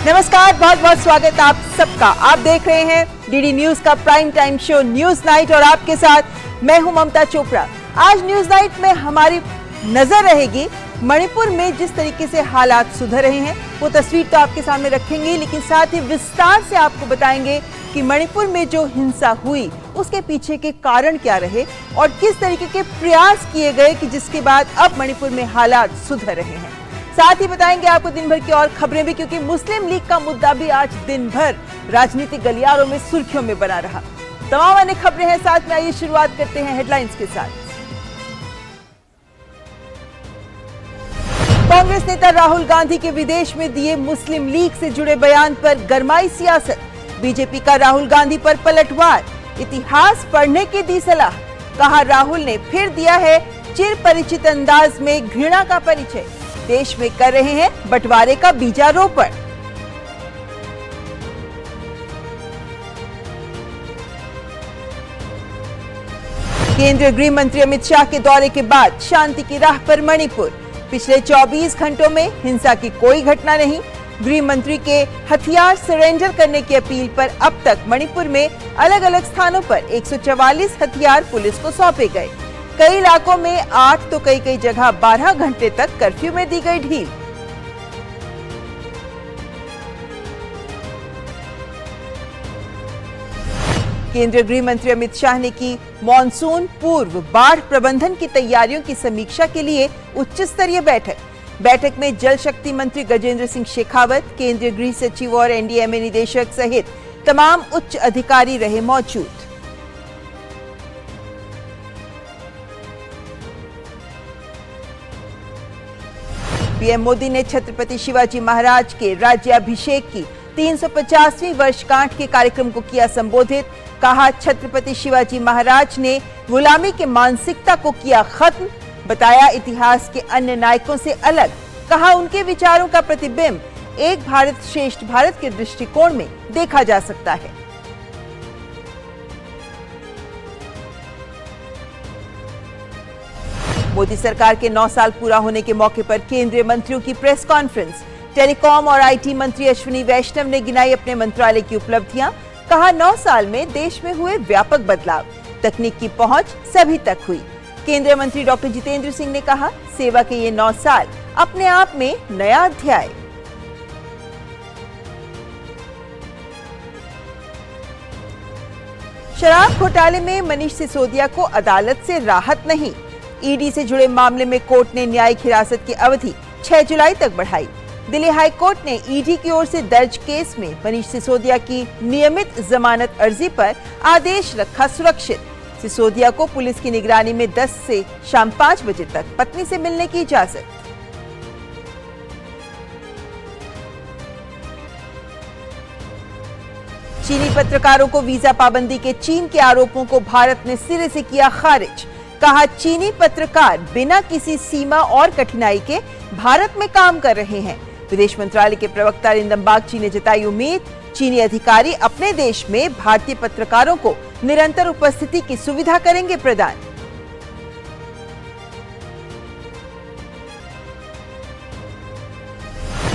नमस्कार, बहुत बहुत स्वागत आप सबका। आप देख रहे हैं डीडी न्यूज का prime time show news night और आपके साथ मैं हूं ममता चोपड़ा। आज न्यूज नाइट में हमारी नजर रहेगी मणिपुर में जिस तरीके से हालात सुधर रहे हैं, वो तस्वीर तो आपके सामने रखेंगे, लेकिन साथ ही विस्तार से आपको बताएंगे कि मणिपुर में जो हिंसा हुई उसके पीछे के कारण क्या रहे और किस तरीके के प्रयास किए गए कि जिसके बाद अब मणिपुर में हालात सुधर रहे हैं। साथ ही बताएंगे आपको दिन भर की और खबरें भी, क्योंकि मुस्लिम लीग का मुद्दा भी आज दिन भर राजनीतिक गलियारों में सुर्खियों में बना रहा। तमाम अन्य खबरें हैं साथ में। आइए शुरुआत करते हैं हेडलाइंस के साथ। कांग्रेस नेता राहुल गांधी के विदेश में दिए मुस्लिम लीग से जुड़े बयान पर गरमाई सियासत। बीजेपी का राहुल गांधी पर पलटवार, इतिहास पढ़ने की दी सलाह। कहा राहुल ने फिर दिया है चिर परिचित अंदाज में घृणा का परिचय। देश में कर रहे हैं बंटवारे का बीजारोपण। केंद्रीय गृह मंत्री अमित शाह के दौरे के बाद शांति की राह पर मणिपुर। पिछले 24 घंटों में हिंसा की कोई घटना नहीं। गृह मंत्री के हथियार सरेंडर करने की अपील पर अब तक मणिपुर में अलग अलग स्थानों पर 144 हथियार पुलिस को सौंपे गए। कई इलाकों में 8 तो कई जगह 12 घंटे तक कर्फ्यू में दी गई ढील। केंद्रीय गृह मंत्री अमित शाह ने की मॉनसून पूर्व बाढ़ प्रबंधन की तैयारियों की समीक्षा के लिए उच्च स्तरीय बैठक में जल शक्ति मंत्री गजेंद्र सिंह शेखावत, केंद्रीय गृह सचिव और एनडीएमए निदेशक सहित तमाम उच्च अधिकारी रहे मौजूद। पीएम मोदी ने छत्रपति शिवाजी महाराज के राज्याभिषेक की 350वीं वर्षगांठ के कार्यक्रम को किया संबोधित। कहा छत्रपति शिवाजी महाराज ने गुलामी के मानसिकता को किया खत्म। बताया इतिहास के अन्य नायकों से अलग। कहा उनके विचारों का प्रतिबिंब एक भारत श्रेष्ठ भारत के दृष्टिकोण में देखा जा सकता है। मोदी सरकार के 9 साल पूरा होने के मौके पर केंद्रीय मंत्रियों की प्रेस कॉन्फ्रेंस। टेलीकॉम और आईटी मंत्री अश्विनी वैष्णव ने गिनाई अपने मंत्रालय की उपलब्धियां। कहा 9 साल में देश में हुए व्यापक बदलाव, तकनीक की पहुंच सभी तक हुई। केंद्रीय मंत्री डॉक्टर जितेंद्र सिंह ने कहा सेवा के ये 9 साल अपने आप में नया अध्याय। शराब घोटाले में मनीष सिसोदिया को अदालत से राहत नहीं। ईडी से जुड़े मामले में कोर्ट ने न्यायिक हिरासत की अवधि 6 जुलाई तक बढ़ाई। दिल्ली हाई कोर्ट ने ईडी की ओर से दर्ज केस में मनीष सिसोदिया की नियमित जमानत अर्जी पर आदेश रखा सुरक्षित। सिसोदिया को पुलिस की निगरानी में 10 से शाम 5 बजे तक पत्नी से मिलने की इजाजत। चीनी पत्रकारों को वीजा पाबंदी के चीन के आरोपों को भारत ने सिरे से किया खारिज। कहा चीनी पत्रकार बिना किसी सीमा और कठिनाई के भारत में काम कर रहे हैं। विदेश मंत्रालय के प्रवक्ता रिंदम बागची ने जताई उम्मीद चीनी अधिकारी अपने देश में भारतीय पत्रकारों को निरंतर उपस्थिति की सुविधा करेंगे प्रदान।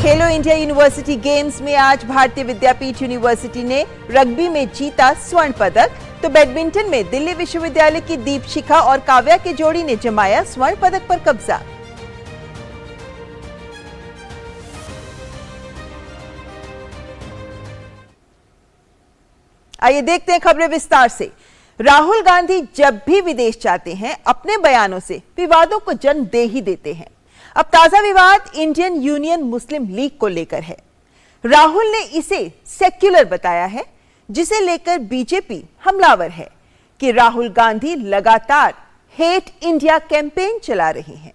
खेलो इंडिया यूनिवर्सिटी गेम्स में आज भारतीय विद्यापीठ यूनिवर्सिटी ने रग्बी में जीता स्वर्ण पदक, तो बैडमिंटन में दिल्ली विश्वविद्यालय की दीपशिखा और काव्या की जोड़ी ने जमाया स्वर्ण पदक पर कब्जा। आइए देखते हैं खबरें विस्तार से। राहुल गांधी जब भी विदेश जाते हैं अपने बयानों से विवादों को जन्म दे ही देते हैं। अब ताजा विवाद इंडियन यूनियन मुस्लिम लीग को लेकर है। राहुल ने इसे सेक्युलर बताया है, जिसे लेकर बीजेपी हमलावर है कि राहुल गांधी लगातार हेट इंडिया कैंपेन चला रहे हैं।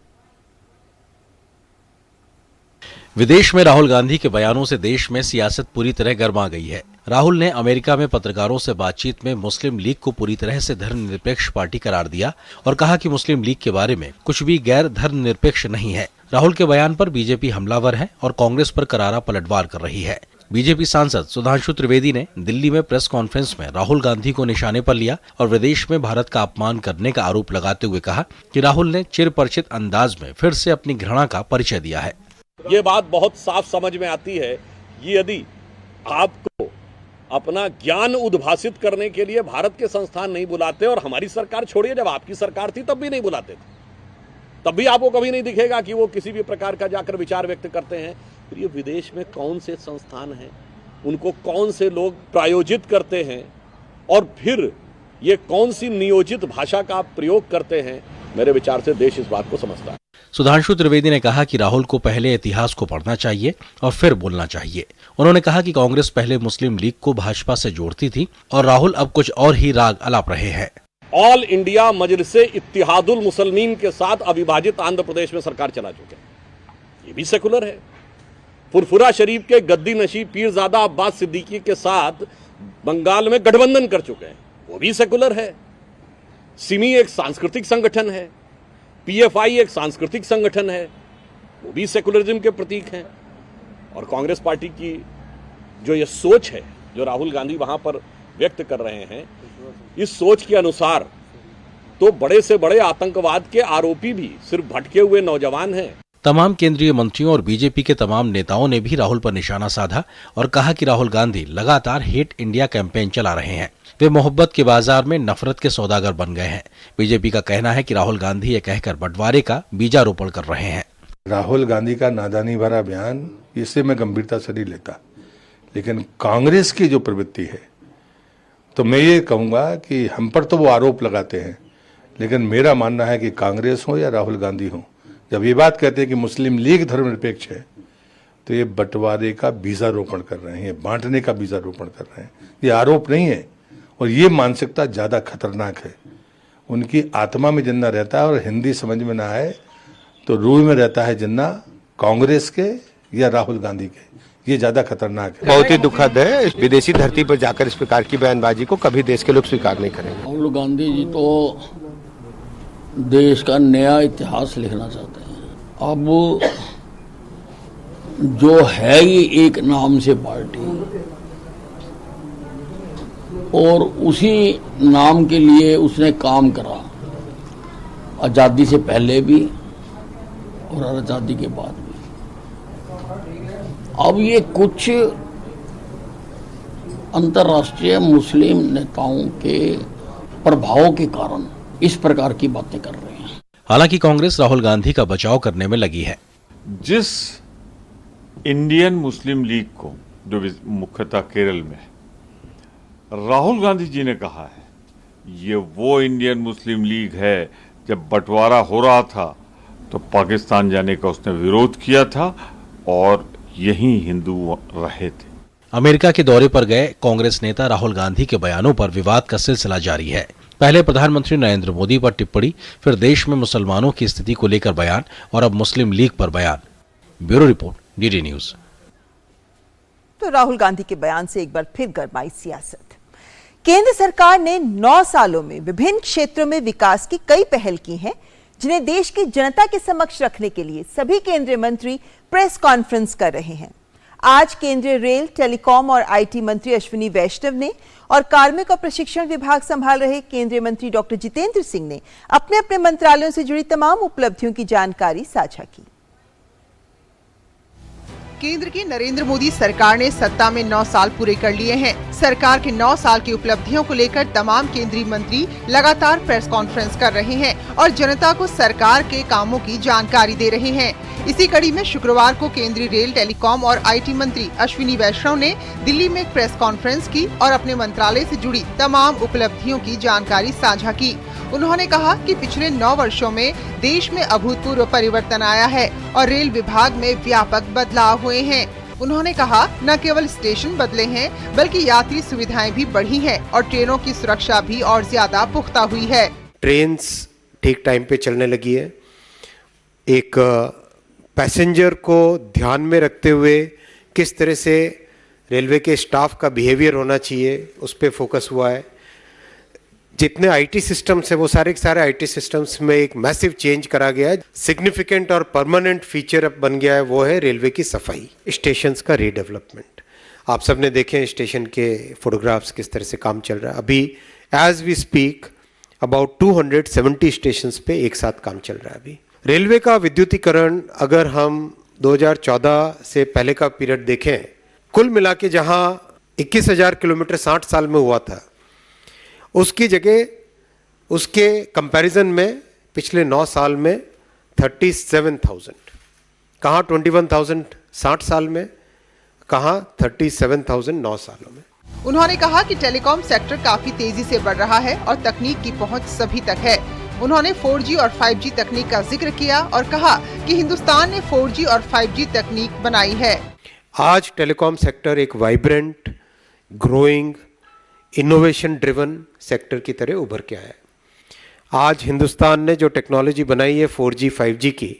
विदेश में राहुल गांधी के बयानों से देश में सियासत पूरी तरह गर्मा गई है। राहुल ने अमेरिका में पत्रकारों से बातचीत में मुस्लिम लीग को पूरी तरह से धर्मनिरपेक्ष पार्टी करार दिया और कहा कि मुस्लिम लीग के बारे में कुछ भी गैर धर्मनिरपेक्ष नहीं है। राहुल के बयान पर बीजेपी हमलावर है और कांग्रेस पर करारा पलटवार कर रही है। बीजेपी सांसद सुधांशु त्रिवेदी ने दिल्ली में प्रेस कॉन्फ्रेंस में राहुल गांधी को निशाने पर लिया और विदेश में भारत का अपमान करने का आरोप लगाते हुए कहा कि राहुल ने चिरपरिचित अंदाज में फिर से अपनी घृणा का परिचय दिया है। ये बात बहुत साफ समझ में आती है ये यदि आपको अपना ज्ञान उद्भासित करने के लिए भारत के संस्थान नहीं बुलाते, और हमारी सरकार छोड़िए, जब आपकी सरकार थी तब भी नहीं बुलाते थे, तब भी आपको कभी नहीं दिखेगा कि वो किसी भी प्रकार का जाकर विचार व्यक्त करते हैं। फिर ये विदेश में कौन से संस्थान हैं, उनको कौन से लोग प्रायोजित करते हैं, और फिर ये कौन सी नियोजित भाषा का आप प्रयोग करते हैं, मेरे विचार से देश इस बात को समझता है। सुधांशु त्रिवेदी ने कहा कि राहुल को पहले इतिहास को पढ़ना चाहिए और फिर बोलना चाहिए। उन्होंने कहा कि कांग्रेस पहले मुस्लिम लीग को भाजपा से जोड़ती थी और राहुल अब कुछ और ही राग अलाप रहे हैं। ऑल इंडिया मजलिसे इत्तिहादुल मुसलमीन के साथ अविभाजित आंध्र प्रदेश में सरकार चला चुके हैं, ये भी सेकुलर है। फुरफुरा शरीफ के गद्दी नशीब पीरजादा अब्बास सिद्दीकी के साथ बंगाल में गठबंधन कर चुके हैं, वो भी सेकुलर है। सिमी एक सांस्कृतिक संगठन है, पीएफआई एक सांस्कृतिक संगठन है, वो भी सेकुलरिज्म के प्रतीक हैं। और कांग्रेस पार्टी की जो ये सोच है, जो राहुल गांधी वहां पर व्यक्त कर रहे हैं, इस सोच के अनुसार तो बड़े से बड़े आतंकवाद के आरोपी भी सिर्फ भटके हुए नौजवान हैं। तमाम केंद्रीय मंत्रियों और बीजेपी के तमाम नेताओं ने भी राहुल पर निशाना साधा और कहा कि राहुल गांधी लगातार हेट इंडिया कैंपेन चला रहे हैं। वे मोहब्बत के बाजार में नफरत के सौदागर बन गए हैं। बीजेपी का कहना है कि राहुल गांधी ये कहकर बंटवारे का बीजारोपण कर रहे हैं। राहुल गांधी का नादानी भरा बयान, इसे मैं गंभीरता से नहीं लेता, लेकिन कांग्रेस की जो प्रवृत्ति है, तो मैं ये कहूंगा कि हम पर तो वो आरोप लगाते हैं, लेकिन मेरा मानना है कि कांग्रेस हो या राहुल गांधी हो, जब ये बात कहते हैं कि मुस्लिम लीग धर्मनिरपेक्ष है, तो ये बंटवारे का बीजारोपण कर रहे हैं, ये बांटने का बीजारोपण कर रहे हैं। ये आरोप नहीं है, और ये मानसिकता ज्यादा खतरनाक है। उनकी आत्मा में जिन्ना रहता है, और हिंदी समझ में ना आए तो रूह में रहता है जिन्ना कांग्रेस के या राहुल गांधी के, ये ज्यादा खतरनाक है। बहुत ही दुखद है। विदेशी धरती पर जाकर इस प्रकार की बयानबाजी को कभी देश के लोग स्वीकार नहीं करेंगे। राहुल गांधी जी तो देश का नया इतिहास लिखना चाहते हैं। अब जो है ये एक नाम से पार्टी, और उसी नाम के लिए उसने काम करा, आजादी से पहले भी और आजादी के बाद भी। अब ये कुछ अंतर्राष्ट्रीय मुस्लिम नेताओं के प्रभाव के कारण इस प्रकार की बातें कर रहे हैं। हालांकि कांग्रेस राहुल गांधी का बचाव करने में लगी है। जिस इंडियन मुस्लिम लीग को, जो मुख्यतः केरल में है, राहुल गांधी जी ने कहा है ये वो इंडियन मुस्लिम लीग है, जब बंटवारा हो रहा था तो पाकिस्तान जाने का उसने विरोध किया था और यहीं हिंदू रहे थे। अमेरिका के दौरे पर गए कांग्रेस नेता राहुल गांधी के बयानों पर विवाद का सिलसिला जारी है। पहले प्रधानमंत्री नरेंद्र मोदी पर टिप्पणी, फिर देश में मुसलमानों की स्थिति को लेकर बयान, और अब मुस्लिम लीग पर बयान। Bureau report, DD news. तो राहुल गांधी के बयान से एक बार फिर गरमाई सियासत। केंद्र सरकार ने 9 सालों में विभिन्न क्षेत्रों में विकास की कई पहल की हैं, जिन्हें देश की जनता के समक्ष रखने के लिए सभी केंद्रीय मंत्री प्रेस कॉन्फ्रेंस कर रहे हैं। आज केंद्रीय रेल, टेलीकॉम और आईटी मंत्री अश्विनी वैष्णव ने और कार्मिक और प्रशिक्षण विभाग संभाल रहे केंद्रीय मंत्री डॉक्टर जितेंद्र सिंह ने अपने अपने मंत्रालयों से जुड़ी तमाम उपलब्धियों की जानकारी साझा की। केंद्र की नरेंद्र मोदी सरकार ने सत्ता में 9 साल पूरे कर लिए हैं। सरकार के 9 साल की उपलब्धियों को लेकर तमाम केंद्रीय मंत्री लगातार प्रेस कॉन्फ्रेंस कर रहे हैं और जनता को सरकार के कामों की जानकारी दे रहे हैं। इसी कड़ी में शुक्रवार को केंद्रीय रेल, टेलीकॉम और आईटी मंत्री अश्विनी वैष्णव ने दिल्ली में एक प्रेस कॉन्फ्रेंस की और अपने मंत्रालय से जुड़ी तमाम उपलब्धियों की जानकारी साझा की। उन्होंने कहा कि पिछले 9 वर्षों में देश में अभूतपूर्व परिवर्तन आया है और रेल विभाग में व्यापक बदलाव हुए हैं। उन्होंने कहा, न केवल स्टेशन बदले हैं, बल्कि यात्री सुविधाएं भी बढ़ी हैं और ट्रेनों की सुरक्षा भी और ज्यादा पुख्ता हुई है। ट्रेन ठीक टाइम पे चलने लगी है। एक पैसेंजर को ध्यान में रखते हुए किस तरह से रेलवे के स्टाफ का बिहेवियर होना चाहिए, उस पर फोकस हुआ है। जितने आईटी सिस्टम्स है वो सारे के सारे आईटी सिस्टम्स में एक मैसिव चेंज करा गया है। सिग्निफिकेंट और परमानेंट फीचर अब बन गया है, वो है रेलवे की सफाई, स्टेशंस का रीडेवलपमेंट। आप सबने देखे स्टेशन के फोटोग्राफ्स, किस तरह से काम चल रहा है। अभी as we speak about 270 stations पे एक साथ काम चल रहा है। अभी रेलवे का विद्युतीकरण, अगर हम 2014 से पहले का पीरियड देखें, कुल मिला के जहां 21,000 किलोमीटर 60 साल में हुआ था, उसकी जगह उसके कंपैरिजन में पिछले 9 साल में 37,000, कहाँ 21,000 60 साल में, कहाँ 37,000 9 सालों में। उन्होंने कहा कि टेलीकॉम सेक्टर काफी तेजी से बढ़ रहा है और तकनीक की पहुंच सभी तक है। उन्होंने 4G और 5G तकनीक का जिक्र किया और कहा कि हिंदुस्तान ने 4G और 5G तकनीक बनाई है। आज टेलीकॉम सेक्टर एक vibrant, growing, innovation driven sector की तरह उभर के आया है। आज हिंदुस्तान ने जो टेक्नोलॉजी बनाई है 4G 5G की,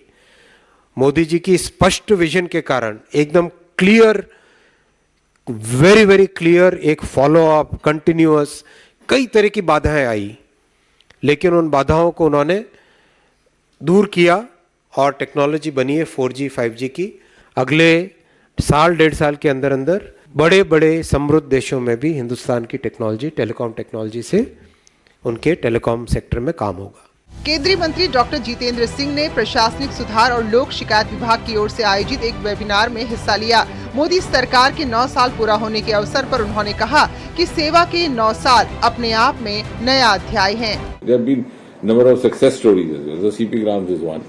मोदी जी की स्पष्ट विजन के कारण एकदम क्लियर, वेरी क्लियर, एक फॉलो अप, कंटिन्यूअस, कई तरह की बाधाएं आई, लेकिन उन बाधाओं को उन्होंने दूर किया और टेक्नोलॉजी बनी है 4G 5G की। अगले साल 1.5 साल के अंदर अंदर बड़े बड़े समृद्ध देशों में भी हिंदुस्तान की टेक्नोलॉजी, टेलीकॉम टेक्नोलॉजी से उनके टेलीकॉम सेक्टर में काम होगा। केंद्रीय मंत्री डॉक्टर जितेंद्र सिंह ने प्रशासनिक सुधार और लोक शिकायत विभाग की ओर से आयोजित एक वेबिनार में हिस्सा लिया। मोदी सरकार के 9 साल पूरा होने के अवसर पर उन्होंने कहा कि सेवा के 9 साल अपने आप में नया अध्याय हैं। There have been number of success stories. The CP Grams is one.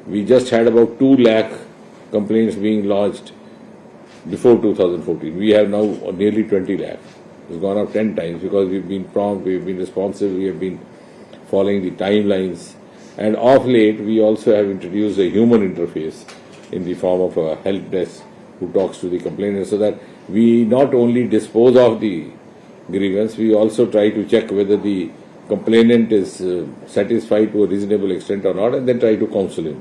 We just had about 2 lakh complaints being lodged before 2014. We have now nearly 20 lakh. It's gone up 10 times because we've been prompt, we've been responsive, we have been following the timelines, and of late we also have introduced a human interface in the form of a help desk who talks to the complainant, so that we not only dispose of the grievance, we also try to check whether the complainant is satisfied to a reasonable extent or not, and then try to counsel him.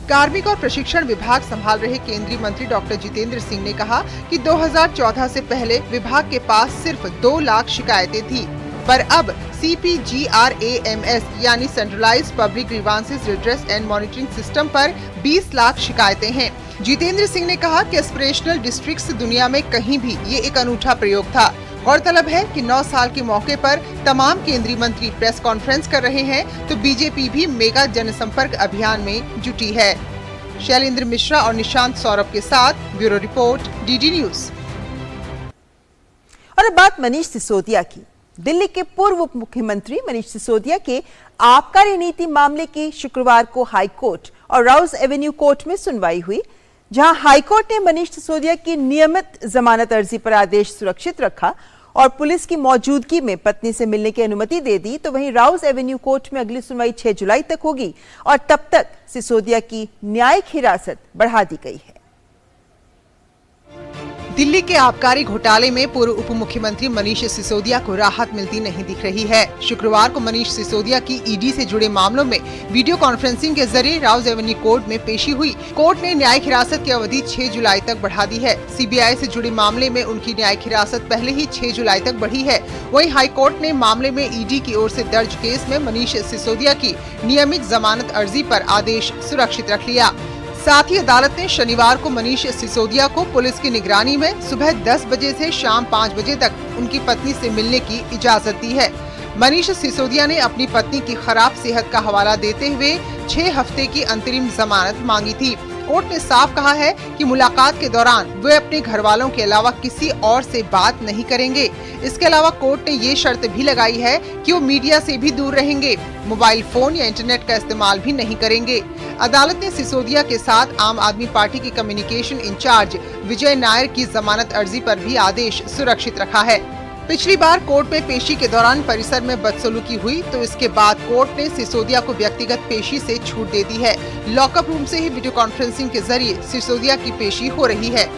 कार्मिक और प्रशिक्षण विभाग संभाल रहे केंद्रीय मंत्री doctor Jitendra Singh ने कहा कि 2014 से पहले विभाग के पास सिर्फ 2 लाख शिकायतें थी, पर अब CPGRAMS यानी centralised public grievances redress and monitoring system पर 20 लाख शिकायतें हैं। जितेंद्र सिंह ने कहा कि एस्पिरेशनल डिस्ट्रिक्ट्स दुनिया में कहीं भी ये एक अनूठा प्रयोग था। गौरतलब है कि 9 साल के मौके पर तमाम केंद्रीय मंत्री प्रेस कॉन्फ्रेंस कर रहे हैं, तो बीजेपी भी मेगा जनसंपर्क अभियान में जुटी है। शैलेंद्र मिश्रा और निशांत सौरभ के साथ ब्यूरो रिपोर्ट, DD न्यूज। और अब बात मनीष सिसोदिया की। दिल्ली के पूर्व उप मुख्यमंत्री मनीष सिसोदिया के आबकारी नीति मामले की शुक्रवार को हाई कोर्ट और राउज एवेन्यू कोर्ट में सुनवाई हुई, जहां हाई कोर्ट ने मनीष सिसोदिया की नियमित जमानत अर्जी पर आदेश सुरक्षित रखा और पुलिस की मौजूदगी में पत्नी से मिलने की अनुमति दे दी। तो वहीं राउज एवेन्यू कोर्ट में अगली सुनवाई 6 जुलाई तक होगी और तब तक सिसोदिया की न्यायिक हिरासत बढ़ा दी गई है। दिल्ली के आबकारी घोटाले में पूर्व उप मुख्यमंत्री मनीष सिसोदिया को राहत मिलती नहीं दिख रही है। शुक्रवार को मनीष सिसोदिया की ईडी से जुड़े मामलों में वीडियो कॉन्फ्रेंसिंग के जरिए राउज एवेन्यू कोर्ट में पेशी हुई। कोर्ट ने न्यायिक हिरासत की अवधि 6 जुलाई तक बढ़ा दी है। CBI से जुड़े मामले में उनकी न्यायिक हिरासत पहले ही 6 जुलाई तक बढ़ी है। वहीं हाई कोर्ट ने मामले में ईडी की ओर से दर्ज केस में मनीष सिसोदिया की नियमित जमानत अर्जी पर आदेश सुरक्षित रख लिया। साथ ही अदालत ने शनिवार को मनीष सिसोदिया को पुलिस की निगरानी में सुबह 10 बजे से शाम 5 बजे तक उनकी पत्नी से मिलने की इजाजत दी है। मनीष सिसोदिया ने अपनी पत्नी की खराब सेहत का हवाला देते हुए 6 हफ्ते की अंतरिम जमानत मांगी थी। कोर्ट ने साफ कहा है कि मुलाकात के दौरान वे अपने घर वालों के अलावा किसी और से बात नहीं करेंगे। इसके अलावा कोर्ट ने ये शर्त भी लगाई है कि वो मीडिया से भी दूर रहेंगे, मोबाइल फोन या इंटरनेट का इस्तेमाल भी नहीं करेंगे। अदालत ने सिसोदिया के साथ आम आदमी पार्टी के कम्युनिकेशन इंचार्ज विजय नायर की जमानत अर्जी पर भी आदेश सुरक्षित रखा है। पिछली बार कोर्ट में पेशी के दौरान परिसर में बदसलूकी हुई, तो इसके बाद कोर्ट ने सिसोदिया को व्यक्तिगत पेशी से छूट दे दी है। लॉकअप रूम से ही वीडियो कॉन्फ्रेंसिंग के जरिए सिसोदिया की पेशी हो रही है।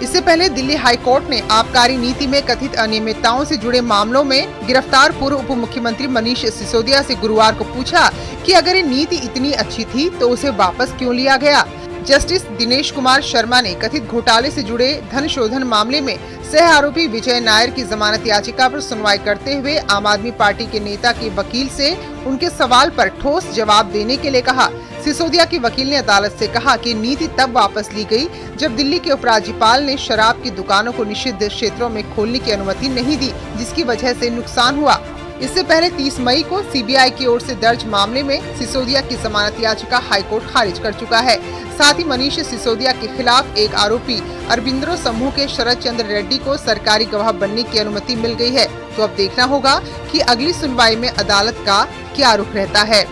इससे पहले दिल्ली हाई कोर्ट ने आबकारी नीति में कथित अनियमितताओं से जुड़े मामलों में गिरफ्तार पूर्व उप मुख्यमंत्री मनीष सिसोदिया से गुरुवार को पूछा कि अगर ये नीति इतनी अच्छी थी तो उसे वापस क्यों लिया गया। जस्टिस दिनेश कुमार शर्मा ने कथित घोटाले से जुड़े धन शोधन मामले में सह आरोपी विजय नायर की जमानत याचिका पर सुनवाई करते हुए आम आदमी पार्टी के नेता के वकील से उनके सवाल पर ठोस जवाब देने के लिए कहा। सिसोदिया के वकील ने अदालत से कहा कि नीति तब वापस ली गई जब दिल्ली के उपराज्यपाल ने शराब की दुकानों को निषिद्ध क्षेत्रों में खोलने की अनुमति नहीं दी, जिसकी वजह से नुकसान हुआ। इससे पहले 30 मई को सीबीआई की ओर से दर्ज मामले में सिसोदिया की जमानत याचिका हाईकोर्ट खारिज कर चुका है। साथ ही मनीष सिसोदिया के खिलाफ एक आरोपी अरबिंदो समूह के शरद चंद्र रेड्डी को सरकारी गवाह बनने की अनुमति मिल गई है। तो अब देखना होगा कि अगली सुनवाई में अदालत का क्या रुख रहता है।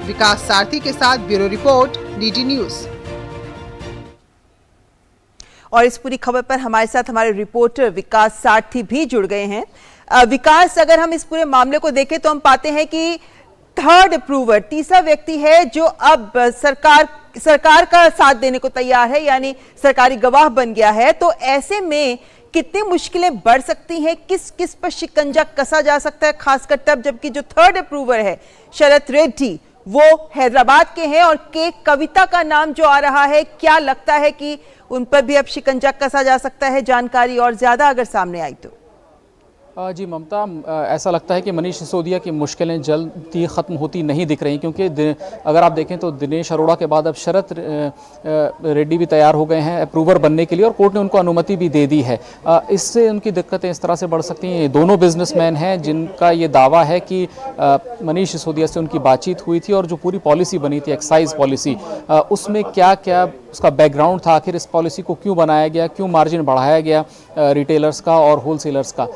विकास सारथी के साथ ब्यूरो रिपोर्ट, डीडी न्यूज। और इस पूरी खबर पर हमारे साथ हमारे रिपोर्टर विकास सारथी भी जुड़ गए हैं। विकास, अगर हम इस पूरे मामले को देखें तो हम पाते हैं कि थर्ड अप्रूवर, तीसरा व्यक्ति है जो अब सरकार का साथ देने को तैयार है, यानी सरकारी गवाह बन गया है। तो ऐसे में कितनी मुश्किलें बढ़ सकती हैं, किस किस पर शिकंजा कसा जा सकता है, खासकर तब जबकि जो थर्ड अप्रूवर है शरद रेड्डी वो हैदराबाद के हैं और के कविता का नाम जो आ रहा है, क्या लगता है कि उन पर भी अब शिकंजा कसा जा सकता है? जानकारी और ज्यादा अगर सामने आई तो। जी ममता, ऐसा लगता है कि मनीष सिसोदिया की मुश्किलें जल्दी ख़त्म होती नहीं दिख रही, क्योंकि अगर आप देखें तो दिनेश अरोड़ा के बाद अब शरद रेड्डी भी तैयार हो गए हैं अप्रूवर बनने के लिए और कोर्ट ने उनको अनुमति भी दे दी है। इससे उनकी दिक्कतें इस तरह से बढ़ सकती हैं। ये दोनों बिजनेसमैन हैं जिनका ये दावा है कि मनीष सिसोदिया से उनकी बातचीत हुई थी और जो पूरी पॉलिसी बनी थी, एक्साइज पॉलिसी, उसमें क्या क्या उसका बैकग्राउंड था, आखिर इस पॉलिसी को क्यों बनाया गया, क्यों मार्जिन बढ़ाया गया रिटेलर्स का और होलसेलर्स का।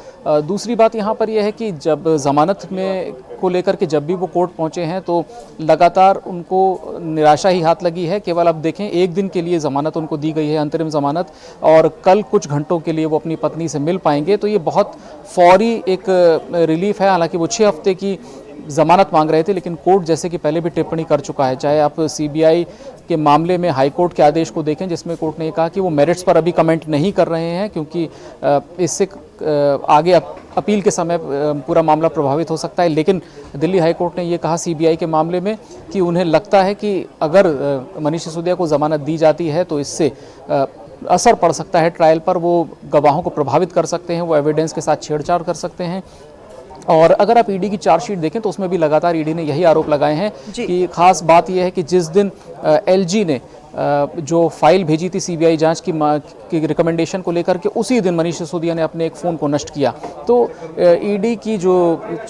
दूसरी बात यहाँ पर यह है कि जब ज़मानत में को लेकर के जब भी वो कोर्ट पहुँचे हैं तो लगातार उनको निराशा ही हाथ लगी है। केवल अब देखें, एक दिन के लिए ज़मानत उनको दी गई है, अंतरिम ज़मानत, और कल कुछ घंटों के लिए वो अपनी पत्नी से मिल पाएंगे। तो ये बहुत फौरी एक रिलीफ है। हालांकि वो 6 हफ्ते की ज़मानत मांग रहे थे, लेकिन कोर्ट जैसे कि पहले भी टिप्पणी कर चुका है, चाहे आप सीबीआई के मामले में हाई कोर्ट के आदेश को देखें जिसमें कोर्ट ने कहा कि वो मेरिट्स पर अभी कमेंट नहीं कर रहे हैं क्योंकि इससे आगे अपील के समय पूरा मामला प्रभावित हो सकता है। लेकिन दिल्ली हाई कोर्ट ने ये कहा सीबीआई के मामले में कि उन्हें लगता है कि अगर मनीष सिसोदिया को ज़मानत दी जाती है तो इससे असर पड़ सकता है ट्रायल पर, वो गवाहों को प्रभावित कर सकते हैं, वो एविडेंस के साथ छेड़छाड़ कर सकते हैं। और अगर आप ईडी की चार्जशीट देखें तो उसमें भी लगातार ईडी ने यही आरोप लगाए हैं कि खास बात यह है कि जिस दिन एलजी ने जो फाइल भेजी थी सीबीआई जांच की रिकमेंडेशन को लेकर के, उसी दिन मनीष सिसोदिया ने अपने एक फ़ोन को नष्ट किया। तो ईडी की जो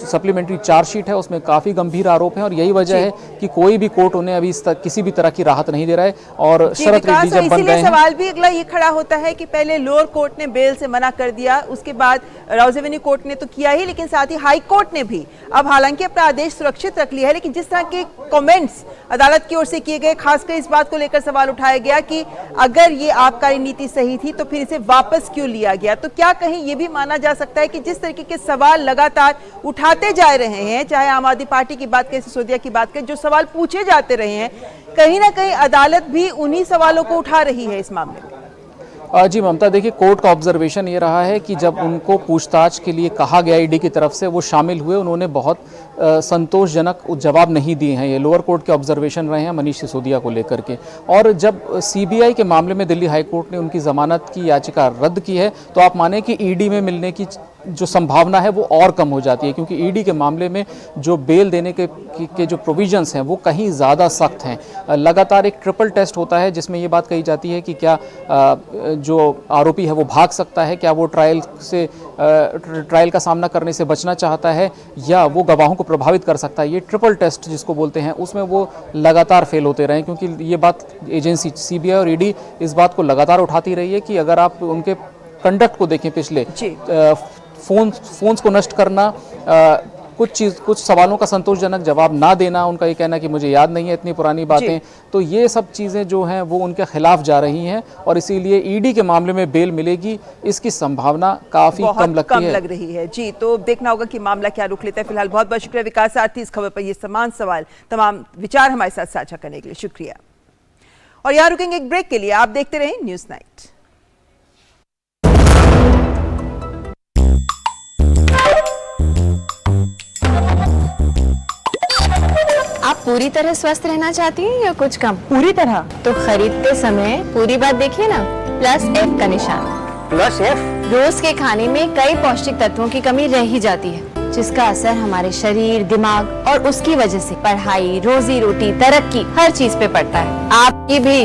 सप्लीमेंट्री चार्जशीट है उसमें काफ़ी गंभीर आरोप हैं और यही वजह है कि कोई भी कोर्ट उन्हें अभी किसी भी तरह की राहत नहीं दे रहा है। और शरद रेड्डी जब बन गए हैं, सवाल भी अगला ये खड़ा होता है कि पहले लोअर कोर्ट ने बेल से मना कर दिया, उसके बाद राउज एवेन्यू कोर्ट ने तो किया ही, लेकिन साथ ही हाई कोर्ट ने भी अब हालांकि अपना आदेश सुरक्षित रख लिया है, लेकिन जिस तरह के कमेंट्स अदालत की ओर से किए गए, खासकर इस बात को लेकर सवाल उठाया गया कि अगर ये आबकारी नीति सही थी तो फिर इसे वापस क्यों लिया गया। तो क्या कहीं ये भी माना जा सकता है कि जिस तरीके के सवाल लगातार उठाते जा रहे हैं, चाहे आम आदमी पार्टी की बात करें, सिसोदिया की बात करें, जो सवाल पूछे जाते रहे हैं, कहीं ना कहीं अदालत भी उन्हीं सवालों को उठा रही है इस मामले में? जी ममता, देखिए, कोर्ट का ऑब्जर्वेशन ये रहा है कि जब उनको पूछताछ के लिए कहा गया ईडी की तरफ से, वो शामिल हुए, उन्होंने बहुत संतोषजनक जवाब नहीं दिए हैं। ये लोअर कोर्ट के ऑब्जर्वेशन रहे हैं मनीष सिसोदिया को लेकर के। और जब सीबीआई के मामले में दिल्ली हाई कोर्ट ने उनकी जमानत की याचिका रद्द की है तो आप माने कि ईडी में मिलने की जो संभावना है वो और कम हो जाती है, क्योंकि ईडी के मामले में जो बेल देने के जो प्रोविजंस हैं वो कहीं ज़्यादा सख्त हैं। लगातार एक ट्रिपल टेस्ट होता है जिसमें ये बात कही जाती है कि क्या जो आरोपी है वो भाग सकता है, क्या वो ट्रायल का सामना करने से बचना चाहता है, या वो गवाहों को प्रभावित कर सकता है। ये ट्रिपल टेस्ट जिसको बोलते हैं, उसमें वो लगातार फेल होते रहे, क्योंकि ये बात एजेंसी सीबीआई और ईडी इस बात को लगातार उठाती रही है कि अगर आप उनके कंडक्ट को देखें, पिछले फोन्स को नष्ट करना, कुछ सवालों का संतोषजनक जवाब ना देना, उनका ये कहना कि मुझे याद नहीं है इतनी पुरानी बातें, तो ये सब चीज़ें जो हैं वो उनके खिलाफ जा रही हैं और इसीलिए ईडी के मामले में बेल मिलेगी इसकी संभावना काफ़ी कम लग रही है। जी, तो देखना होगा कि मामला क्या रुख लेता है। फिलहाल बहुत बहुत शुक्रिया विकास सारथी, इस खबर पर ये समान सवाल, तमाम विचार हमारे साथ साझा करने के लिए शुक्रिया। और यहाँ रुकेंगे एक ब्रेक के लिए, आप देखते रहें न्यूज़ नाइट। आप पूरी तरह स्वस्थ रहना चाहती हैं या कुछ कम? पूरी तरह? तो खरीदते समय पूरी बात देखिए ना, +F का निशान। +F? रोज के खाने में कई पौष्टिक तत्वों की कमी रह ही जाती है, जिसका असर हमारे शरीर, दिमाग और उसकी वजह से पढ़ाई, रोजी रोटी, तरक्की, हर चीज पे पड़ता है। आपकी भी।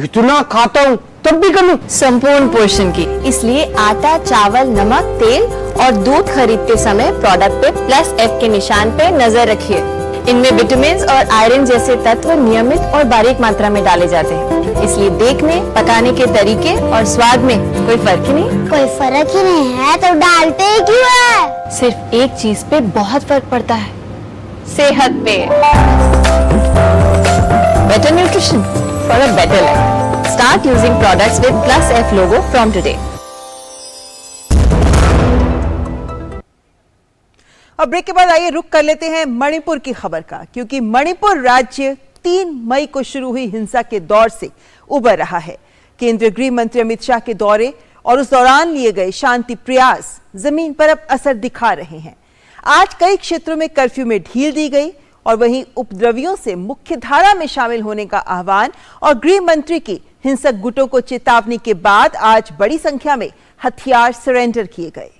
इतना खाता हूँ तब भी कमी संपूर्ण पोषण की। इसलिए आटा, चावल, नमक, तेल और दूध खरीदते समय प्रोडक्ट पे +F के निशान पे नजर रखिए। इनमें विटामिन और आयरन जैसे तत्व नियमित और बारीक मात्रा में डाले जाते हैं, इसलिए देखने, पकाने के तरीके और स्वाद में कोई फर्क ही नहीं। कोई फर्क ही नहीं है तो डालते ही क्यों है? सिर्फ एक चीज पे बहुत फर्क पड़ता है, सेहत पे। Better nutrition for a better life. Start using products with +F logo from today. और ब्रेक के बाद आइए रुक कर लेते हैं मणिपुर की खबर का, क्योंकि मणिपुर राज्य 3 मई को शुरू हुई हिंसा के दौर से उबर रहा है। केंद्रीय गृह मंत्री अमित शाह के दौरे और उस दौरान लिए गए शांति प्रयास जमीन पर अब असर दिखा रहे हैं। आज कई क्षेत्रों में कर्फ्यू में ढील दी गई और वहीं उपद्रवियों से मुख्य धारा में शामिल होने का आह्वान और गृह मंत्री की हिंसक गुटों को चेतावनी के बाद आज बड़ी संख्या में हथियार सरेंडर किए गए।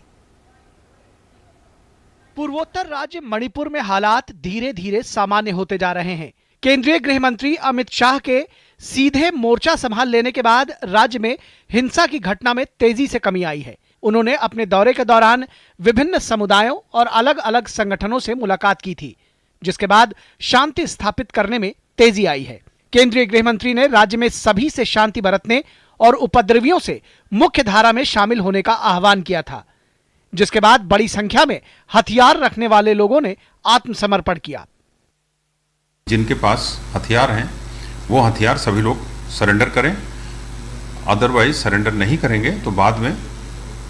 पूर्वोत्तर राज्य मणिपुर में हालात धीरे धीरे सामान्य होते जा रहे हैं। केंद्रीय गृह मंत्री अमित शाह के सीधे मोर्चा संभाल लेने के बाद राज्य में हिंसा की घटना में तेजी से कमी आई है। उन्होंने अपने दौरे के दौरान विभिन्न समुदायों और अलग अलग संगठनों से मुलाकात की थी, जिसके बाद शांति स्थापित करने में तेजी आई है। केंद्रीय गृह मंत्री ने राज्य में सभी से शांति बरतने और उपद्रवियों से मुख्य धारा में शामिल होने का आह्वान किया था, जिसके बाद बड़ी संख्या में हथियार रखने वाले लोगों ने आत्मसमर्पण किया। जिनके पास हथियार हैं वो हथियार सभी लोग सरेंडर करें, अदरवाइज सरेंडर नहीं करेंगे तो बाद में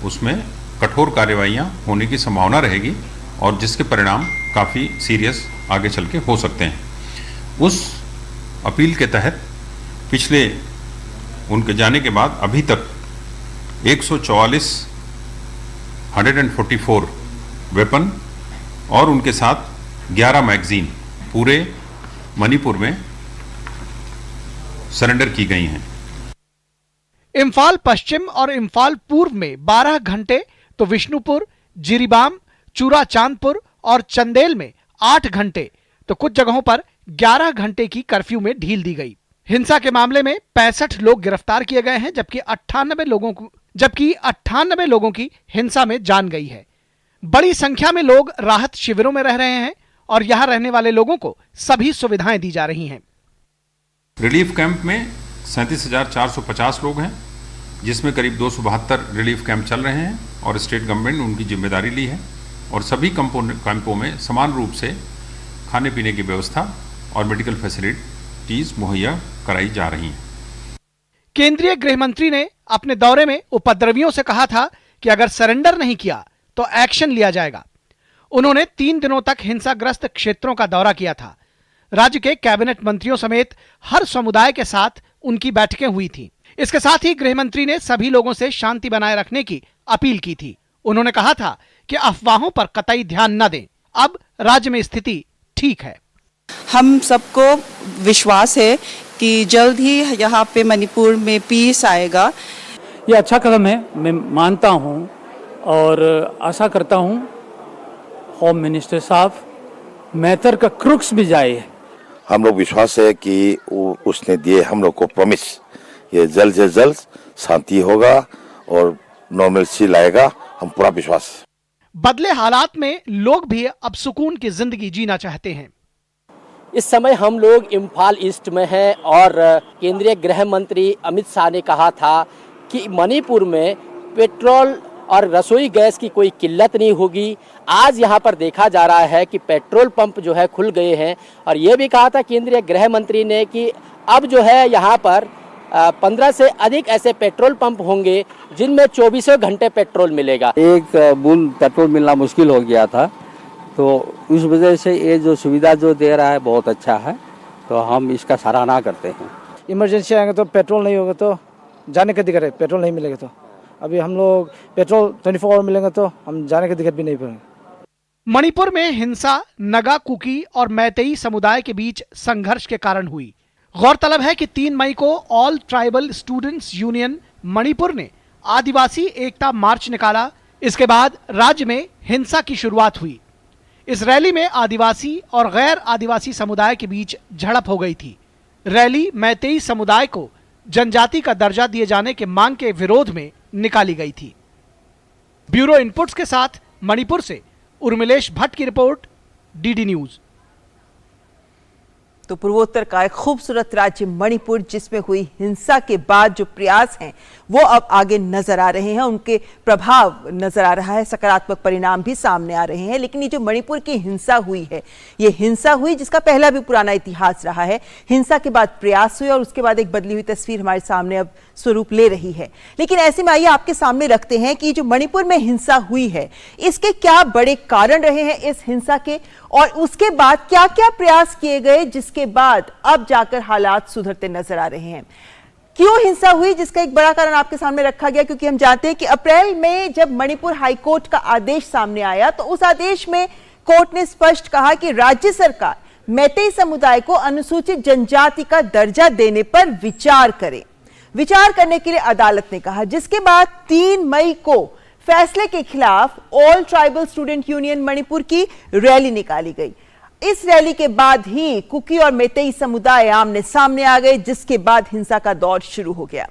उसमें कठोर कार्रवाइयां होने की संभावना रहेगी और जिसके परिणाम काफ़ी सीरियस आगे चल के हो सकते हैं। उस अपील के तहत पिछले उनके जाने के बाद अभी तक 144 वेपन और उनके साथ 11 मैगजीन पूरे मणिपुर में सरेंडर की गई हैं। इम्फाल पश्चिम और इम्फाल पूर्व में 12 घंटे तो विष्णुपुर, जिरीबाम, चूरा चांदपुर और चंदेल में 8 घंटे तो कुछ जगहों पर 11 घंटे की कर्फ्यू में ढील दी गई। हिंसा के मामले में 65 लोग गिरफ्तार किए गए हैं, जबकि 98 लोगों की हिंसा में जान गई है। बड़ी संख्या में लोग राहत शिविरों में रह रहे हैं और यहां रहने वाले लोगों को सभी सुविधाएं दी जा रही हैं। रिलीफ कैंप में 37,450 लोग हैं, जिसमें करीब 272 रिलीफ कैंप चल रहे हैं और स्टेट गवर्नमेंट ने उनकी जिम्मेदारी ली है और सभी कैंपों में समान रूप से खाने पीने की व्यवस्था और मेडिकल फैसिलिटीज मुहैया कराई जा रही हैं। केंद्रीय गृह मंत्री ने अपने दौरे में उपद्रवियों से कहा था कि अगर सरेंडर नहीं किया तो एक्शन लिया जाएगा। उन्होंने 3 दिनों तक हिंसाग्रस्त क्षेत्रों का दौरा किया था। राज्य के कैबिनेट मंत्रियों समेत हर समुदाय के साथ उनकी बैठकें हुई थी। इसके साथ ही गृह मंत्री ने सभी लोगों से शांति बनाए रखने की अपील की थी। उन्होंने कहा था कि अफवाहों पर कतई ध्यान न दें, अब राज्य में स्थिति ठीक है। हम सबको विश्वास है कि जल्द ही यहाँ पे मणिपुर में पीस आएगा। ये अच्छा कदम है, मैं मानता हूँ और आशा करता हूँ होम मिनिस्टर साहब मैटर का क्रुक्स भी जाए। हम लोग विश्वास है कि उसने दिए हम लोग को प्रॉमिस, ये जल्द से जल्द शांति होगा और नॉर्मलसी लाएगा, हम पूरा विश्वास। बदले हालात में लोग भी अब सुकून की जिंदगी जीना चाहते हैं। इस समय हम लोग इम्फाल ईस्ट में हैं और केंद्रीय गृह मंत्री अमित शाह ने कहा था कि मणिपुर में पेट्रोल और रसोई गैस की कोई किल्लत नहीं होगी। आज यहाँ पर देखा जा रहा है कि पेट्रोल पंप जो है खुल गए हैं और ये भी कहा था केंद्रीय गृह मंत्री ने कि अब जो है यहाँ पर 15 से अधिक ऐसे पेट्रोल पंप होंगे जिनमें 24 घंटे पेट्रोल मिलेगा। एक बूंद पेट्रोल मिलना मुश्किल हो गया था, तो उस वजह से ये जो सुविधा जो दे रहा है बहुत अच्छा है, तो हम इसका सराहना करते हैं। इमरजेंसी आएंगे तो पेट्रोल नहीं होगा तो जाने का दिक्कत है, पेट्रोल नहीं मिलेगा तो अभी हम लोग पेट्रोल 24 आवर मिलेंगे तो हम जाने की दिक्कत भी नहीं पड़ेगी। मणिपुर में हिंसा नगा, कुकी और मैतेई समुदाय के बीच संघर्ष के कारण हुई। गौरतलब है कि 3 मई को all tribal students union Manipur ने आदिवासी एकता मार्च निकाला। इसके बाद राज्य में हिंसा की शुरुआत हुई। इस रैली में आदिवासी और गैर आदिवासी समुदाय के बीच झड़प हो गई थी। रैली मैतेई समुदाय को जनजाति का दर्जा दिए जाने के मांग के विरोध में निकाली गई थी। ब्यूरो इनपुट्स के साथ मणिपुर से उर्मिलेश भट्ट की रिपोर्ट, डीडी न्यूज। तो पूर्वोत्तर का एक खूबसूरत राज्य मणिपुर, जिसमें हुई हिंसा के बाद जो प्रयास हैं वो अब आगे नजर आ रहे हैं, उनके प्रभाव नजर आ रहा है, सकारात्मक परिणाम भी सामने आ रहे हैं। लेकिन ये जो मणिपुर की हिंसा हुई है, ये हिंसा हुई जिसका पहला भी पुराना इतिहास रहा है। हिंसा के बाद प्रयास हुए और उसके बाद एक बदली हुई तस्वीर हमारे सामने अब स्वरूप ले रही है। लेकिन ऐसे में आइए आपके सामने रखते हैं कि जो मणिपुर में हिंसा हुई है, इसके क्या बड़े कारण रहे हैं इस हिंसा के, और उसके बाद क्या क्या प्रयास किए गए जिसके बाद अब जाकर हालात सुधरते नजर आ रहे हैं। क्यों हिंसा हुई, जिसका एक बड़ा कारण आपके सामने रखा गया, क्योंकि हम जानते हैं कि अप्रैल में जब मणिपुर हाईकोर्ट का आदेश सामने आया तो उस आदेश में कोर्ट ने स्पष्ट कहा कि राज्य सरकार मैतेई समुदाय को अनुसूचित जनजाति का दर्जा देने पर विचार करे। विचार करने के लिए अदालत ने कहा, जिसके बाद 3 मई को फैसले के खिलाफ all tribal student union Manipur की रैली निकाली गई। इस रैली के बाद ही कुकी और मैतेई समुदाय आमने सामने आ गए, जिसके बाद हिंसा का दौर शुरू हो गया।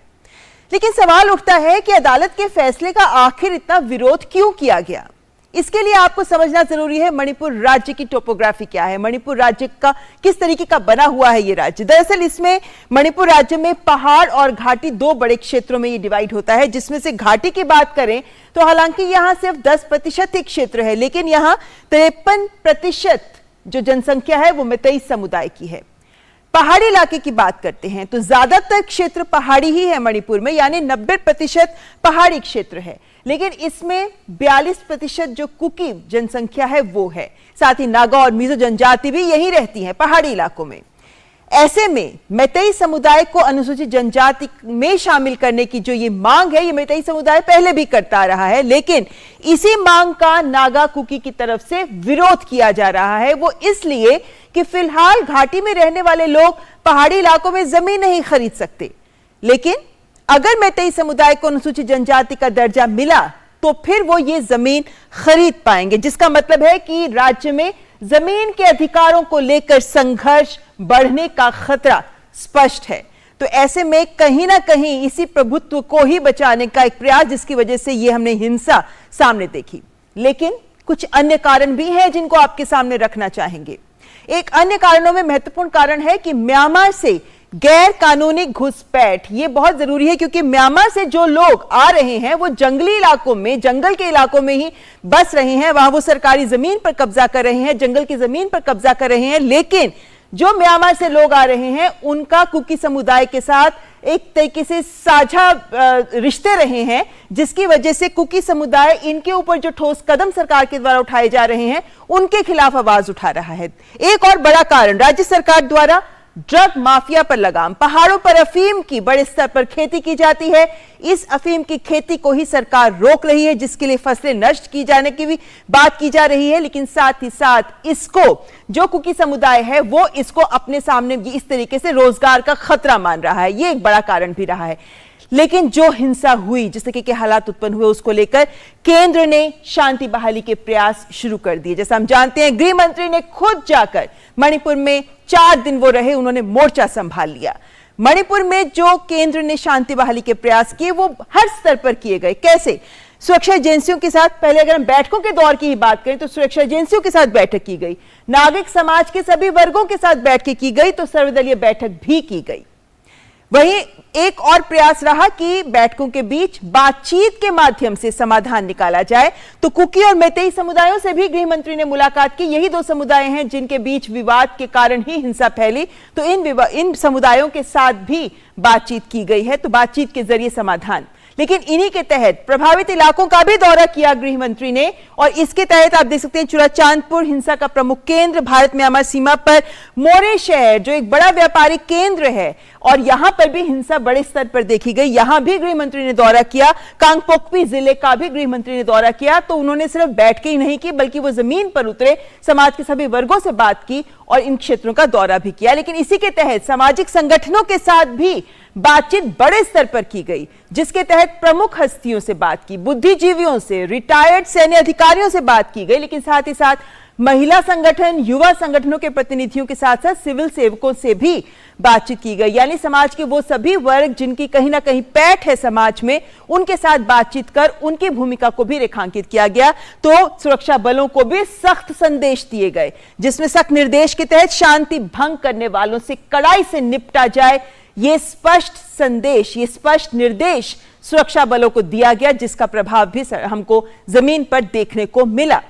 लेकिन सवाल उठता है कि अदालत के फैसले का आखिर इतना विरोध क्यों किया गया। इसके लिए आपको समझना जरूरी है मणिपुर राज्य की टोपोग्राफी क्या है, मणिपुर राज्य का किस तरीके का बना हुआ है ये राज्य। दरअसल इसमें मणिपुर राज्य में पहाड़ और घाटी 2 बड़े क्षेत्रों में ये डिवाइड होता है, जिसमें से घाटी की बात करें तो हालांकि यहाँ सिर्फ 10% ही क्षेत्र है, लेकिन यहाँ 53% जो जनसंख्या है वो मैतेई समुदाय की है। पहाड़ी इलाके की बात करते हैं तो ज्यादातर क्षेत्र पहाड़ी ही है मणिपुर में, यानी 90% पहाड़ी क्षेत्र है, लेकिन इसमें 42% जो कुकी जनसंख्या है वो है। साथ ही नागा और मिजो जनजाति भी यहीं रहती है पहाड़ी इलाकों में। ऐसे में मैतेई समुदाय को अनुसूचित जनजाति में शामिल करने की जो ये मांग है, ये मैतेई समुदाय पहले भी करता आ रहा है, लेकिन इसी मांग का नागा कुकी की तरफ से विरोध किया जा रहा है। वो इसलिए कि फिलहाल घाटी में रहने वाले लोग पहाड़ी इलाकों में जमीन नहीं खरीद सकते, लेकिन अगर मैतेई समुदाय को अनुसूचित जनजाति का दर्जा मिला तो फिर वो ये जमीन खरीद पाएंगे, जिसका मतलब है कि राज्य में जमीन के अधिकारों को लेकर संघर्ष बढ़ने का खतरा स्पष्ट है। तो ऐसे में कहीं ना कहीं इसी प्रभुत्व को ही बचाने का एक प्रयास, जिसकी वजह से ये हमने हिंसा सामने देखी। लेकिन कुछ अन्य कारण भी हैं जिनको आपके सामने रखना चाहेंगे। एक अन्य कारणों में महत्वपूर्ण कारण है कि म्यांमार से गैर कानूनी घुसपैठ, ये बहुत जरूरी है क्योंकि म्यांमार से जो लोग आ रहे हैं वो जंगली इलाकों में, जंगल के इलाकों में ही बस रहे हैं, वहां वो सरकारी जमीन पर कब्जा कर रहे हैं, जंगल की जमीन पर कब्जा कर रहे हैं। लेकिन जो म्यांमार से लोग आ रहे हैं उनका कुकी समुदाय के साथ एक तरीके से साझा रिश्ते रहे हैं, जिसकी वजह से कुकी समुदाय इनके ऊपर जो ठोस कदम सरकार के द्वारा उठाए जा रहे हैं उनके खिलाफ आवाज उठा रहा है। एक और बड़ा कारण, राज्य सरकार द्वारा ड्रग माफिया पर लगाम। पहाड़ों पर अफीम की बड़े स्तर पर खेती की जाती है, इस अफीम की खेती को ही सरकार रोक रही है, जिसके लिए फसलें नष्ट की जाने की भी बात की जा रही है। लेकिन साथ ही साथ इसको जो कुकी समुदाय है वो इसको अपने सामने इस तरीके से रोजगार का खतरा मान रहा है, ये एक बड़ा कारण भी रहा है। लेकिन जो हिंसा हुई, जिस तरीके के हालात उत्पन्न हुए, उसको लेकर केंद्र ने शांति बहाली के प्रयास शुरू कर दिए। जैसा हम जानते हैं गृह मंत्री ने खुद जाकर मणिपुर में 4 दिन वो रहे, उन्होंने मोर्चा संभाल लिया। मणिपुर में जो केंद्र ने शांति बहाली के प्रयास किए वो हर स्तर पर किए गए। कैसे? सुरक्षा एजेंसियों के साथ, पहले अगर हम बैठकों के दौर की ही बात करें तो सुरक्षा एजेंसियों के साथ बैठक की गई, नागरिक समाज के सभी वर्गों के साथ बैठक की गई, तो सर्वदलीय बैठक भी की गई। वहीं एक और प्रयास रहा कि बैठकों के बीच बातचीत के माध्यम से समाधान निकाला जाए। तो कुकी और मैतेई समुदायों से भी गृह मंत्री ने मुलाकात की। यही 2 समुदाय हैं जिनके बीच विवाद के कारण ही हिंसा फैली, तो इन समुदायों के साथ भी बातचीत की गई है, तो बातचीत के जरिए समाधान। लेकिन इन्हीं के तहत प्रभावित इलाकों का भी दौरा किया गृह मंत्री ने, और इसके तहत आप देख सकते हैं चुराचांदपुर हिंसा का प्रमुख केंद्र, भारत म्यांमार सीमा पर मोरे शहर जो एक बड़ा व्यापारिक केंद्र है, और यहां पर भी हिंसा बड़े स्तर पर देखी गई। यहां भी गृह मंत्री ने दौरा किया। कांगपोकपी जिले का भी गृह मंत्री ने दौरा किया। तो उन्होंने सिर्फ बैठ के ही नहीं की, बल्कि वो जमीन पर उतरे, समाज के सभी वर्गों से बात की और इन क्षेत्रों का दौरा भी किया। लेकिन इसी के तहत सामाजिक संगठनों के साथ भी बातचीत बड़े स्तर पर की गई, जिसके तहत प्रमुख हस्तियों से बात की, बुद्धिजीवियों से, रिटायर्ड सैन्य अधिकारियों से बात की गई, लेकिन साथ ही साथ महिला संगठन, युवा संगठनों के प्रतिनिधियों के साथ साथ सिविल सेवकों से भी बातचीत की गई। यानी समाज के वो सभी वर्ग जिनकी कहीं ना कहीं पैठ है समाज में, उनके साथ बातचीत कर उनकी भूमिका को भी रेखांकित किया गया। तो सुरक्षा बलों को भी सख्त संदेश दिए गए, जिसमें सख्त निर्देश के तहत शांति भंग करने वालों से कड़ाई से निपटा जाए, ये स्पष्ट संदेश, ये स्पष्ट निर्देश सुरक्षा बलों को दिया गया, जिसका प्रभाव भी हमको जमीन पर देखने को मिला।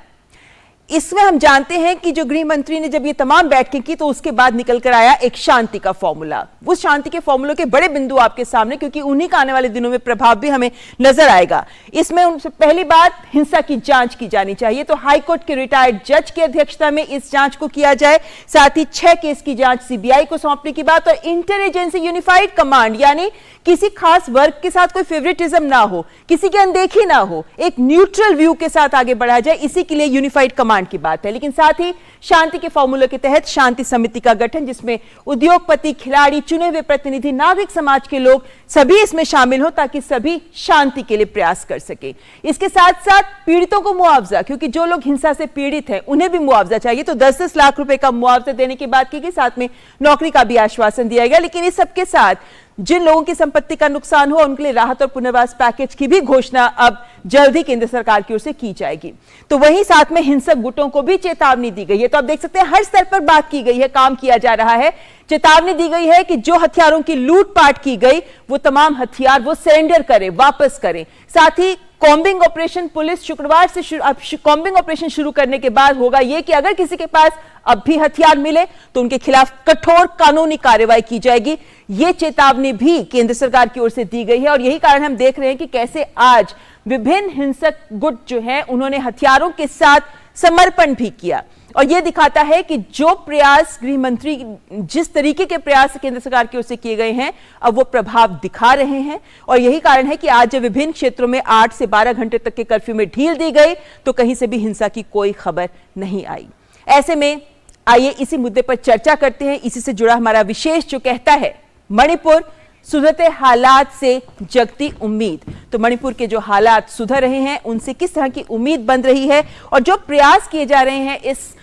इसमें हम जानते हैं कि जो गृह मंत्री ने जब ये तमाम बैठकें की तो उसके बाद निकल कर आया एक शांति का फॉर्मूला। उस शांति के फॉर्मूले के बड़े बिंदु आपके सामने, क्योंकि उन्हीं का आने वाले दिनों में प्रभाव भी हमें नजर आएगा। इसमें उनसे पहली बात, हिंसा की जांच की जानी चाहिए, तो हाईकोर्ट के रिटायर्ड जज की अध्यक्षता में इस जांच को किया जाए। साथ ही 6 केस की जांच सीबीआई को सौंपने की बात, और इंटर एजेंसी यूनिफाइड कमांड, यानी किसी खास वर्ग के साथ कोई फेवरेटिज्म ना हो, किसी की अनदेखी ना हो, एक न्यूट्रल व्यू के साथ आगे बढ़ा जाए, इसी के लिए यूनिफाइड कमांड की बात है। लेकिन साथ ही शांति के फॉर्मूले के तहत शांति समिति का गठन, जिसमें उद्योगपति, खिलाड़ी, चुने हुए प्रतिनिधि, नागरिक समाज के लोग सभी इसमें शामिल हो, ताकि सभी शांति के लिए प्रयास कर सके। इसके साथ साथ पीड़ितों को मुआवजा, क्योंकि जो लोग हिंसा से पीड़ित हैं उन्हें भी मुआवजा चाहिए, तो 10-10 लाख रुपए का मुआवजा देने की बात की गई, साथ में नौकरी का भी आश्वासन दिया गया। लेकिन इस सबके साथ जिन लोगों की संपत्ति का नुकसान हुआ उनके लिए राहत और पुनर्वास पैकेज की भी घोषणा अब जल्द ही केंद्र सरकार की ओर से की जाएगी। तो वहीं साथ में हिंसक गुटों को भी चेतावनी दी गई है। तो आप देख सकते हैं हर स्तर पर बात की गई है, काम किया जा रहा है, चेतावनी दी गई है कि जो हथियारों की लूटपाट की गई वो तमाम हथियार वो सरेंडर करें, वापस करें। साथ ही कॉम्बिंग ऑपरेशन, पुलिस शुक्रवार से कॉम्बिंग ऑपरेशन शुरू करने के बाद होगा यह कि अगर किसी के पास अब भी हथियार मिले तो उनके खिलाफ कठोर कानूनी कार्रवाई की जाएगी। ये चेतावनी भी केंद्र सरकार की ओर से दी गई है, और यही कारण हम देख रहे हैं कि कैसे आज विभिन्न हिंसक गुट जो हैं उन्होंने हथियारों के साथ समर्पण भी किया। और यह दिखाता है कि जो प्रयास गृह मंत्री, जिस तरीके के प्रयास केंद्र सरकार की ओर से किए गए हैं, अब वो प्रभाव दिखा रहे हैं। और यही कारण है कि आज जब विभिन्न क्षेत्रों में 8 से 12 घंटे तक के कर्फ्यू में ढील दी गई तो कहीं से भी हिंसा की कोई खबर नहीं आई। ऐसे में आइए इसी मुद्दे पर चर्चा करते हैं। इसी से जुड़ा हमारा विशेष जो कहता है, मणिपुर सुधरते हालात से जगती उम्मीद। तो मणिपुर के जो हालात सुधर रहे हैं उनसे किस तरह की उम्मीद बन रही है, और जो प्रयास किए जा रहे हैं इस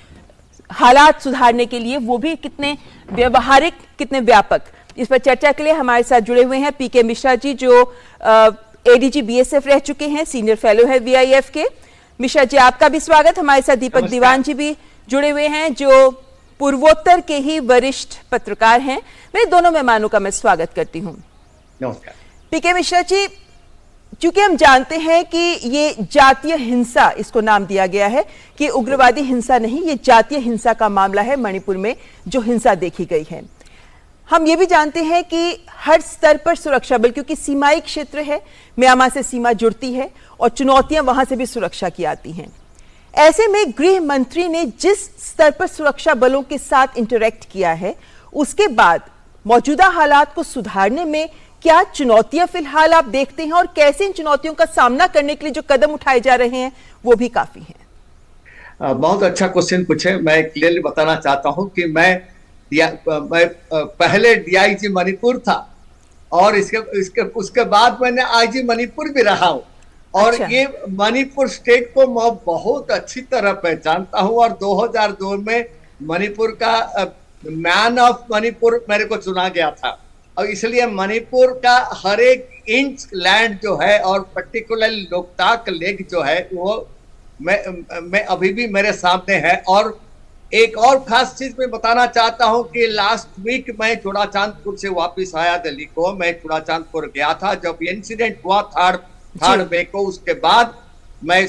हालात सुधारने के लिए वो भी कितने व्यवहारिक, कितने व्यापक। इस पर चर्चा के लिए हमारे साथ जुड़े हुए हैं पीके मिश्रा जी, जो एडीजी बीएसएफ रह चुके हैं, सीनियर फेलो है वीआईएफ के। मिश्रा जी, आपका भी स्वागत। हमारे साथ दीपक दीवान जी भी जुड़े हुए हैं, जो पूर्वोत्तर के ही वरिष्ठ पत्रकार हैं। मैं दोनों मेहमानों का मैं स्वागत करती हूं। नमस्कार। पीके मिश्रा जी, चूंकि हम जानते हैं कि ये जातीय हिंसा, इसको नाम दिया गया है कि उग्रवादी हिंसा नहीं, ये जातीय हिंसा का मामला है मणिपुर में जो हिंसा देखी गई है। हम ये भी जानते हैं कि हर स्तर पर सुरक्षा बल, क्योंकि सीमाई क्षेत्र है, म्यांमार से सीमा जुड़ती है और चुनौतियां वहां से भी सुरक्षा की आती हैं। ऐसे में गृह मंत्री ने जिस स्तर पर सुरक्षा बलों के साथ इंटरैक्ट किया है, उसके बाद मौजूदा हालात को सुधारने में क्या चुनौतियां फिलहाल आप देखते हैं, और कैसे इन चुनौतियों का सामना करने के लिए जो कदम उठाए जा रहे हैं वो भी काफी हैं? बहुत अच्छा क्वेश्चन पूछे। मैं क्लियरली बताना चाहता हूं कि मैं पहले डीआईजी मणिपुर था, और उसके बाद मैंने आईजी मणिपुर भी रहा हूं, और अच्छा। ये मणिपुर स्टेट को मैं बहुत अच्छी तरह पहचानता हूं। और 2002 में मणिपुर का मैन ऑफ मणिपुर मेरे को चुना गया था, और इसलिए मणिपुर का हर एक इंच लैंड जो है, और पर्टिकुलरली लोकताक लेक जो है, वो मैं अभी भी मेरे सामने है। और एक और खास चीज मैं बताना चाहता हूं कि लास्ट वीक मैं चूड़ाचांदपुर से वापस आया दिल्ली को। मैं चूड़ाचांदपुर गया था जब इंसिडेंट हुआ थर्ड मई को। उसके बाद मैं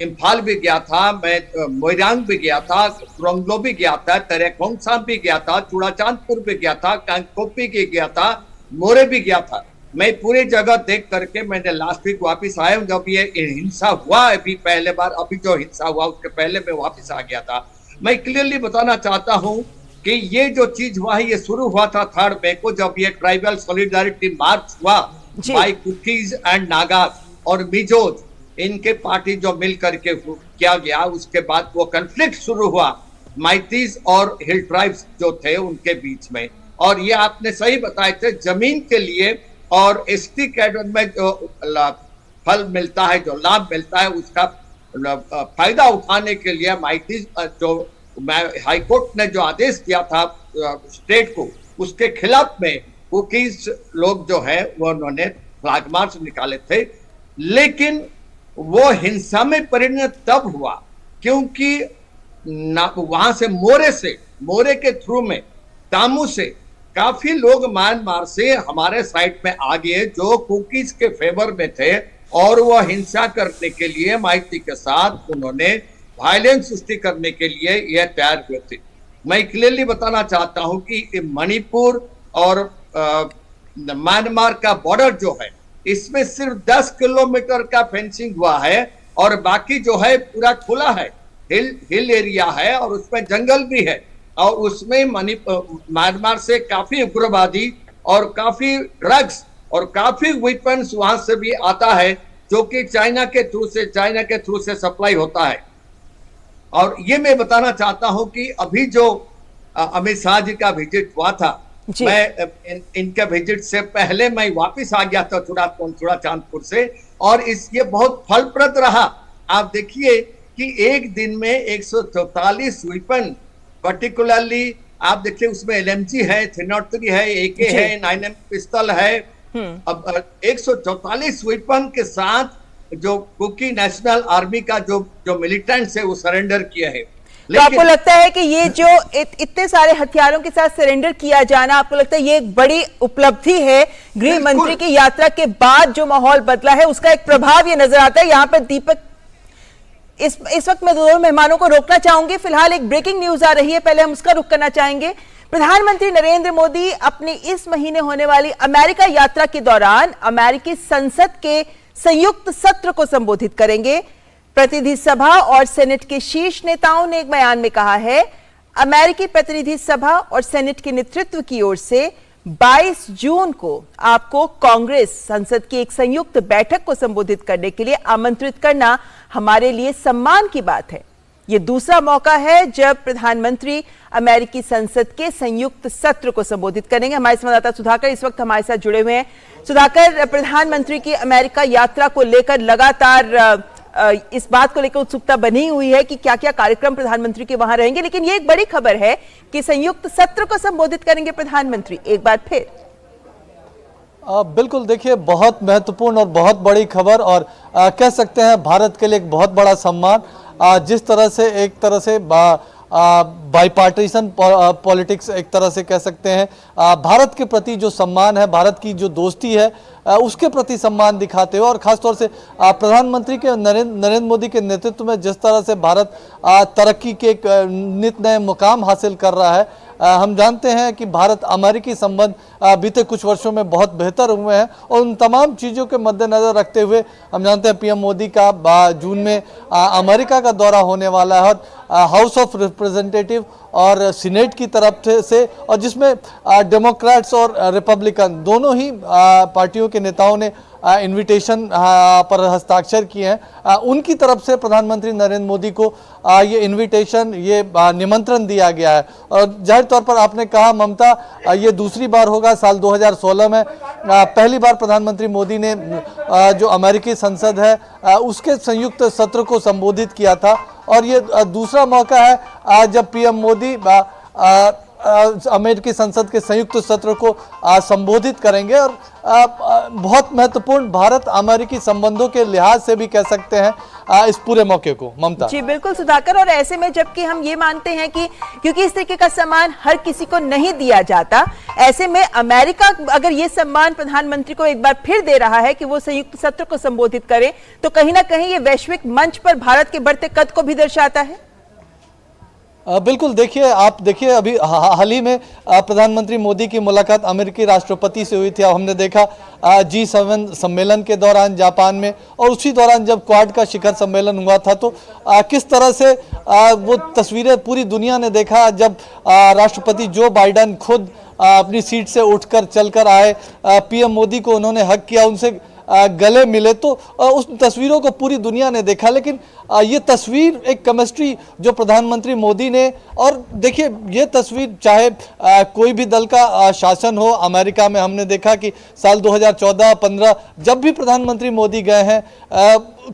इम्फाल भी गया था, मैं मोइरांग भी गया था, रोंगलो भी गया था, तरेखोंगसाम भी गया था, चूड़ाचांदपुर भी गया था, कांगकोपी भी गया था, मोरे भी गया था। मैं पूरी जगह देख करके मैंने लास्ट वीक वापस आया हूँ। जब ये हिंसा हुआ अभी पहले बार, अभी जो हिंसा हुआ उसके पहले मैं वापस आ गया था। मैं क्लियरली बताना चाहता हूँ कि ये जो चीज हुआ है, ये शुरू हुआ था 3 मई को, जब ये ट्राइबल सॉलिडारिटी मार्च हुआ बाय कुकीज एंड नागास और मिजोज, इनके पार्टी जो मिल करके किया गया। उसके बाद वो कन्फ्लिक्ट शुरू हुआ माइतीज और हिल ट्राइब्स जो थे उनके बीच में। और ये आपने सही बताए थे, जमीन के लिए और एसटी कैडर में जो फल मिलता है, जो लाभ मिलता है, उसका फायदा उठाने के लिए माइती जो हाईकोर्ट ने जो आदेश दिया था स्टेट को, उसके खिलाफ में कुकीज लोग जो है वो उन्होंने फ्लैग मार्च निकाले थे। लेकिन वो हिंसा में परिणत तब हुआ क्योंकि वहां से मोरे के थ्रू में तामू से काफी लोग म्यांमार से हमारे साइड में आ गए जो कुकीज के फेवर में थे, और वो हिंसा करने के लिए माइती के साथ उन्होंने वायलेंस सृष्टि करने के लिए यह तैयार हुए थे। मैं क्लियरली बताना चाहता हूं कि मणिपुर और म्यांमार का बॉर्डर जो है इसमें सिर्फ 10 किलोमीटर का फेंसिंग हुआ है और बाकी जो है पूरा खुला है, हिल एरिया है और उसमें जंगल भी है, और उसमें म्यांमार से काफी उग्रवादी और काफी ड्रग्स और काफी वेपन्स वहां से भी आता है जो कि चाइना के थ्रू से सप्लाई होता है। और ये मैं बताना चाहता हूं कि अभी जो अमित शाह जी का विजिट हुआ था, मैं इनके विजिट से पहले मैं वापस आ गया था थोड़ा चांदपुर से, और ये बहुत फलप्रद रहा। आप देखिए कि एक दिन में 144 वेपन, पर्टिकुलरली आप देखिए उसमें LMG है, 303 है, AK है, 9M पिस्टल है। अब 144 वेपन के साथ जो कुकी नेशनल आर्मी का जो मिलिटेंट्स है वो सरेंडर किया है। तो आपको लगता है कि ये जो इतने सारे हथियारों के साथ सरेंडर किया जाना, आपको लगता है ये एक बड़ी उपलब्धि है? गृह मंत्री की यात्रा के बाद जो माहौल बदला है उसका एक प्रभाव ये नजर आता है। यहाँ पर दीपक, इस वक्त मैं दोनों मेहमानों को रोकना चाहूंगी, फिलहाल एक ब्रेकिंग न्यूज आ रही है, पहले हम उसका रुख करना चाहेंगे। प्रधानमंत्री नरेंद्र मोदी अपनी इस महीने होने वाली अमेरिका यात्रा के दौरान अमेरिकी संसद के संयुक्त सत्र को संबोधित करेंगे। प्रतिनिधि सभा और सेनेट के शीर्ष नेताओं ने एक बयान में कहा है, अमेरिकी प्रतिनिधि सभा और सेनेट के नेतृत्व की ओर से 22 जून को आपको कांग्रेस संसद की एक संयुक्त बैठक को संबोधित करने के लिए आमंत्रित करना हमारे लिए सम्मान की बात है। ये दूसरा मौका है जब प्रधानमंत्री अमेरिकी संसद के संयुक्त सत्र को संबोधित करेंगे। हमारे संवाददाता सुधाकर इस वक्त हमारे साथ जुड़े हुए हैं। सुधाकर, प्रधानमंत्री की अमेरिका यात्रा को लेकर लगातार इस बात को लेकर उत्सुकता बनी हुई है कि क्या क्या कार्यक्रम प्रधानमंत्री के वहां रहेंगे, लेकिन ये एक बड़ी खबर है कि संयुक्त सत्र को संबोधित करेंगे प्रधानमंत्री एक बार फिर। बिल्कुल, देखिए बहुत महत्वपूर्ण और बहुत बड़ी खबर, और कह सकते हैं भारत के लिए एक बहुत बड़ा सम्मान। जिस तरह से एक तरह से बाईपार्टीसन पॉलिटिक्स एक तरह से कह सकते हैं, भारत के प्रति जो सम्मान है, भारत की जो दोस्ती है उसके प्रति सम्मान दिखाते हुए, और खासतौर से प्रधानमंत्री के नरेंद्र मोदी के नेतृत्व में जिस तरह से भारत तरक्की के एक नित नए मुकाम हासिल कर रहा है। हम जानते हैं कि भारत अमेरिकी संबंध बीते कुछ वर्षों में बहुत बेहतर हुए हैं, और उन तमाम चीज़ों के मद्देनजर रखते हुए हम जानते हैं पीएम मोदी का जून में अमेरिका का दौरा होने वाला है, और हाउस ऑफ रिप्रेजेंटेटिव और सीनेट की तरफ से, और जिसमें डेमोक्रेट्स और रिपब्लिकन दोनों ही पार्टियों के नेताओं ने इनविटेशन पर हस्ताक्षर किए हैं। उनकी तरफ से प्रधानमंत्री नरेंद्र मोदी को ये इनविटेशन, ये निमंत्रण दिया गया है। और जाहिर तौर पर आपने कहा ममता, ये दूसरी बार होगा। साल 2016 में पहली बार प्रधानमंत्री मोदी ने जो अमेरिकी संसद है उसके संयुक्त सत्र को संबोधित किया था, और ये दूसरा मौका है जब पीएम मोदी अमेरिकी संसद के संयुक्त सत्र को संबोधित करेंगे। और बहुत महत्वपूर्ण भारत अमेरिकी संबंधों के लिहाज से भी कह सकते हैं इस पूरे मौके को। ममता जी बिल्कुल सुधाकर, और ऐसे में जबकि हम ये मानते हैं कि क्योंकि इस तरीके का सम्मान हर किसी को नहीं दिया जाता, ऐसे में अमेरिका अगर ये सम्मान प्रधानमंत्री को एक बार फिर दे रहा है कि वो संयुक्त सत्र को संबोधित करें, तो कहीं ना कहीं ये वैश्विक मंच पर भारत के बढ़ते कद को भी दर्शाता है। बिल्कुल, देखिए आप देखिए अभी हाल ही में प्रधानमंत्री मोदी की मुलाकात अमेरिकी राष्ट्रपति से हुई थी। अब हमने देखा G7 सम्मेलन के दौरान जापान में, और उसी दौरान जब क्वाड का शिखर सम्मेलन हुआ था, तो किस तरह से वो तस्वीरें पूरी दुनिया ने देखा जब राष्ट्रपति जो बाइडेन खुद अपनी सीट से उठकर चलकर आए, पीएम मोदी को उन्होंने हक किया, उनसे गले मिले, तो उस तस्वीरों को पूरी दुनिया ने देखा। लेकिन ये तस्वीर एक केमिस्ट्री जो प्रधानमंत्री मोदी ने, और देखिए ये तस्वीर चाहे कोई भी दल का शासन हो, अमेरिका में हमने देखा कि साल 2014-15 जब भी प्रधानमंत्री मोदी गए हैं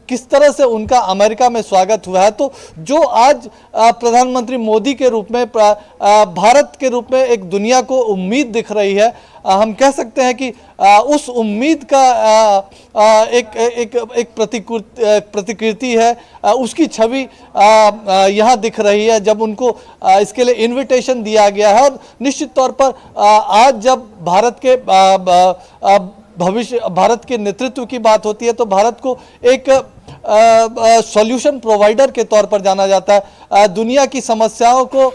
किस तरह से उनका अमेरिका में स्वागत हुआ है। तो जो आज प्रधानमंत्री मोदी के रूप में भारत के रूप में एक दुनिया को उम्मीद दिख रही है, हम कह सकते हैं कि उस उम्मीद का एक प्रतिकृति है, उसकी छवि यहाँ दिख रही है जब उनको इसके लिए इनविटेशन दिया गया है। और निश्चित तौर पर आज जब भारत के भविष्य, भारत के नेतृत्व की बात होती है तो भारत को एक सॉल्यूशन प्रोवाइडर के तौर पर जाना जाता है। दुनिया की समस्याओं को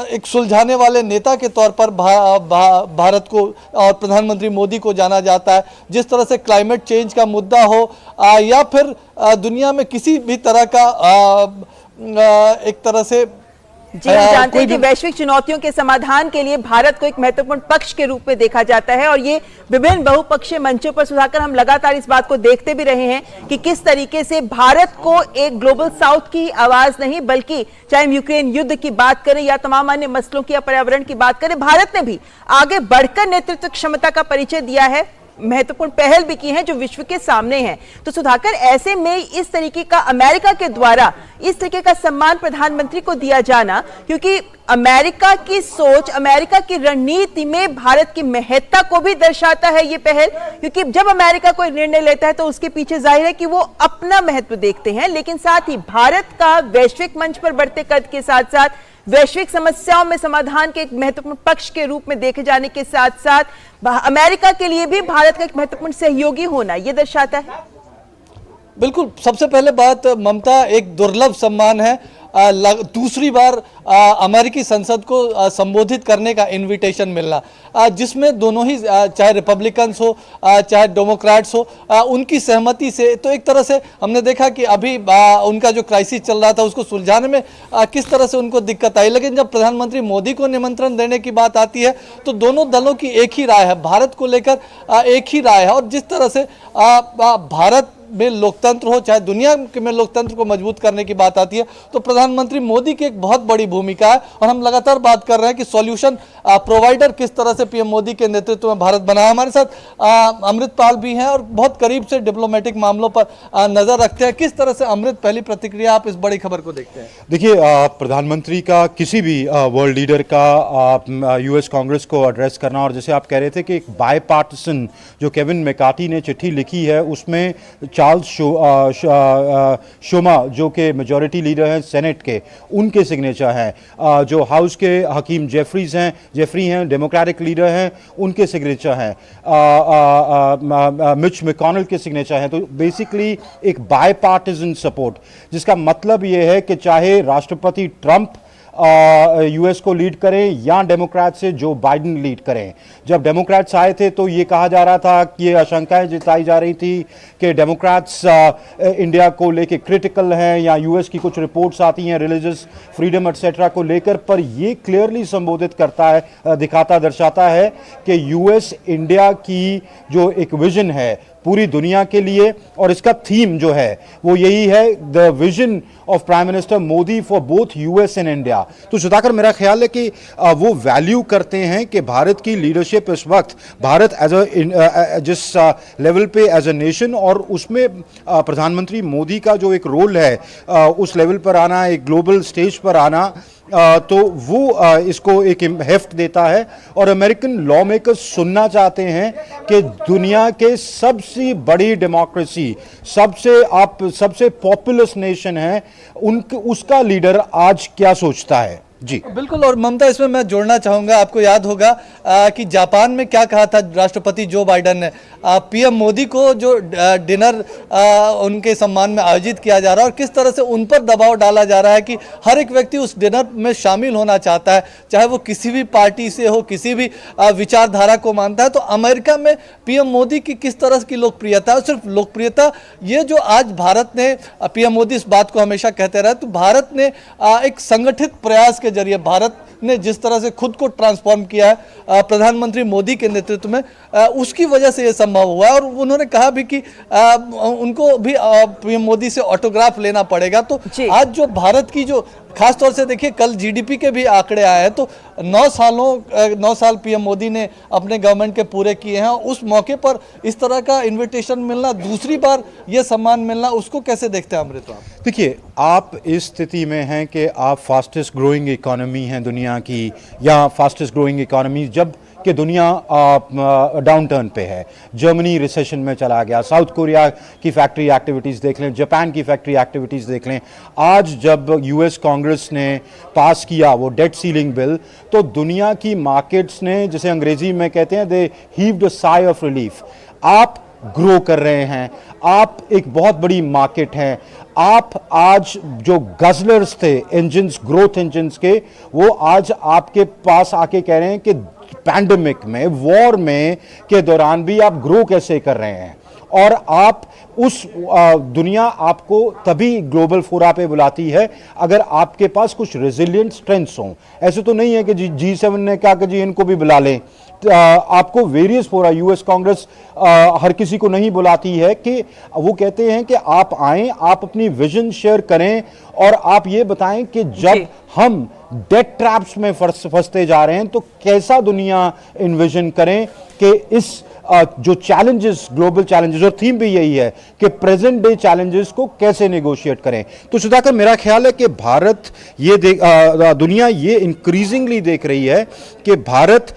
एक सुलझाने वाले नेता के तौर पर भारत को और प्रधानमंत्री मोदी को जाना जाता है। जिस तरह से क्लाइमेट चेंज का मुद्दा हो या फिर दुनिया में किसी भी तरह का एक तरह से जी, हम जानते हैं कि वैश्विक चुनौतियों के समाधान के लिए भारत को एक महत्वपूर्ण पक्ष के रूप में देखा जाता है और ये विभिन्न बहुपक्षीय मंचों पर सुधाकर हम लगातार इस बात को देखते भी रहे हैं कि किस तरीके से भारत को एक ग्लोबल साउथ की आवाज नहीं, बल्कि चाहे हम यूक्रेन युद्ध की बात करें या तमाम अन्य मसलों की या पर्यावरण की बात करें, भारत ने भी आगे बढ़कर नेतृत्व क्षमता का परिचय दिया है, महत्वपूर्ण पहल भी की है जो विश्व के सामने है। तो सुधाकर, ऐसे में इस तरीके का अमेरिका के द्वारा इस तरीके का सम्मान प्रधानमंत्री को दिया जाना, क्योंकि अमेरिका की सोच, अमेरिका की रणनीति में भारत की महत्ता को भी दर्शाता है ये पहल, क्योंकि जब अमेरिका कोई निर्णय लेता है तो उसके पीछे जाहिर है कि वो अपना महत्व देखते हैं, लेकिन साथ ही भारत का वैश्विक मंच पर बढ़ते कद के साथ साथ वैश्विक समस्याओं में समाधान के एक महत्वपूर्ण पक्ष के रूप में देखे जाने के साथ साथ अमेरिका के लिए भी भारत का एक महत्वपूर्ण सहयोगी होना ये दर्शाता है। बिल्कुल, सबसे पहले बात ममता, एक दुर्लभ सम्मान है दूसरी बार अमेरिकी संसद को संबोधित करने का इनविटेशन मिलना, जिसमें दोनों ही चाहे रिपब्लिकन्स हो चाहे डेमोक्रेट्स हो उनकी सहमति से। तो एक तरह से हमने देखा कि अभी उनका जो क्राइसिस चल रहा था उसको सुलझाने में किस तरह से उनको दिक्कत आई, लेकिन जब प्रधानमंत्री मोदी को निमंत्रण देने की बात आती है तो दोनों दलों की एक ही राय है, भारत को लेकर एक ही राय है। और जिस तरह से भारत में लोकतंत्र हो चाहे दुनिया में लोकतंत्र को मजबूत करने की बात आती है तो प्रधानमंत्री मोदी की एक बहुत बड़ी भूमिका है। और हम लगातार बात कर रहे हैं कि सॉल्यूशन प्रोवाइडर किस तरह से पीएम मोदी के नेतृत्व में भारत बना है। हमारे साथ अमृतपाल भी हैं और बहुत करीब से डिप्लोमेटिक मामलों पर नजर रखते हैं। किस तरह से अमृत, पहली प्रतिक्रिया, आप इस बड़ी खबर को देखते हैं? देखिए, प्रधानमंत्री का किसी भी वर्ल्ड लीडर का यूएस कांग्रेस को एड्रेस करना, और जैसे आप कह रहे थे कि एक बायपार्टिसन जो केविन मैकार्टी ने चिट्ठी लिखी है उसमें चार्ल्स शोमा जो कि मेजॉरिटी लीडर हैं सेनेट के, उनके सिग्नेचर हैं, जो हाउस के हकीम जेफरी हैं डेमोक्रेटिक लीडर हैं, उनके सिग्नेचर हैं, मिच मैकॉनेल के सिग्नेचर हैं। तो बेसिकली एक बायपार्टिसन सपोर्ट, जिसका मतलब ये है कि चाहे राष्ट्रपति ट्रंप यूएस को लीड करें या डेमोक्रेट से जो बाइडेन लीड करें। जब डेमोक्रेट्स आए थे तो ये कहा जा रहा था कि ये आशंकाएं जताई जा रही थी कि डेमोक्रेट्स इंडिया को लेके क्रिटिकल हैं, या यूएस की कुछ रिपोर्ट्स आती हैं रिलीजियस फ्रीडम एटसेट्रा को लेकर, पर ये क्लियरली संबोधित करता है, दर्शाता है कि यूएस इंडिया की जो एक विजन है पूरी दुनिया के लिए, और इसका थीम जो है वो यही है, the vision of prime minister Modi for both US and India. तो सुधाकर, मेरा ख्याल है कि वो वैल्यू करते हैं कि भारत की लीडरशिप इस वक्त, भारत एज जिस लेवल पे एज अ नेशन, और उसमें प्रधानमंत्री मोदी का जो एक रोल है उस लेवल पर आना, एक ग्लोबल स्टेज पर आना, तो वो इसको एक हेफ्ट देता है। और अमेरिकन लॉ मेकर्स सुनना चाहते हैं कि दुनिया के सबसे बड़ी डेमोक्रेसी, सबसे पॉपुलस नेशन है, उसका लीडर आज क्या सोचता है। जी बिल्कुल। और ममता, इसमें मैं जोड़ना चाहूँगा, आपको याद होगा कि जापान में क्या कहा था राष्ट्रपति जो बाइडेन ने, पीएम मोदी को जो डिनर उनके सम्मान में आयोजित किया जा रहा है और किस तरह से उन पर दबाव डाला जा रहा है कि हर एक व्यक्ति उस डिनर में शामिल होना चाहता है, चाहे वो किसी भी पार्टी से हो, किसी भी विचारधारा को मानता है। तो अमेरिका में पीएम मोदी की किस तरह की लोकप्रियता है, सिर्फ लोकप्रियता, ये जो आज भारत ने, पीएम मोदी इस बात को हमेशा कहते रहे, तो भारत ने एक संगठित प्रयास के के जरिए भारत ने जिस तरह से खुद को ट्रांसफॉर्म किया है प्रधानमंत्री मोदी के नेतृत्व में, उसकी वजह से ये संभव हुआ है। और उन्होंने कहा भी कि उनको भी पीएम मोदी से ऑटोग्राफ लेना पड़ेगा। तो आज जो भारत की जो खास तौर से देखिए, कल जीडीपी के भी आंकड़े आए हैं, तो 9 साल पीएम मोदी ने अपने गवर्नमेंट के पूरे किए हैं। उस मौके पर इस तरह का इन्विटेशन मिलना, दूसरी बार ये सम्मान मिलना, उसको कैसे देखते हैं अमृत? देखिए, आप इस स्थिति में हैं कि आप फास्टेस्ट ग्रोइंग इकोनॉमी हैं दुनिया की, या फास्टेस्ट ग्रोइंग इकोनॉमी जब कि दुनिया डाउन टर्न पे है, जर्मनी रिसेशन में चला गया, साउथ कोरिया की फैक्ट्री एक्टिविटीज़ देख लें, जापान की फैक्ट्री एक्टिविटीज़ देख लें। आज जब यूएस कांग्रेस ने पास किया वो डेट सीलिंग बिल, तो दुनिया की मार्केट्स ने, जिसे अंग्रेजी में कहते हैं, दे हीव्ड अ साई ऑफ रिलीफ। आप ग्रो कर रहे हैं, आप एक बहुत बड़ी मार्केट हैं। आप आज जो गजलर्स थे इंजन्स, ग्रोथ इंजन्स के, वो आज आपके पास आके कह रहे हैं कि पैंडेमिक में, वॉर में के दौरान भी आप ग्रो कैसे कर रहे हैं। और आप उस दुनिया आपको तभी ग्लोबल फोरा पे बुलाती है अगर आपके पास कुछ रेजिलिएंट स्ट्रेंथ्स हों। ऐसे तो नहीं है कि G7 ने कहा कि जी इनको भी बुला लें। आपको वेरियस फोरा, यूएस कांग्रेस हर किसी को नहीं बुलाती है, कि वो कहते हैं कि आप आएं, आप अपनी विजन शेयर करें और आप ये बताएं कि जब हम डेट ट्रैप्स में फंसते जा रहे हैं तो कैसा दुनिया इन्विजन करें कि इस जो चैलेंजेस, ग्लोबल चैलेंजेस, और थीम भी यही है कि प्रेजेंट डे चैलेंजेस को कैसे नेगोशिएट करें। तो सुधाकर, मेरा ख्याल है कि भारत ये दुनिया ये इंक्रीजिंगली देख रही है कि भारत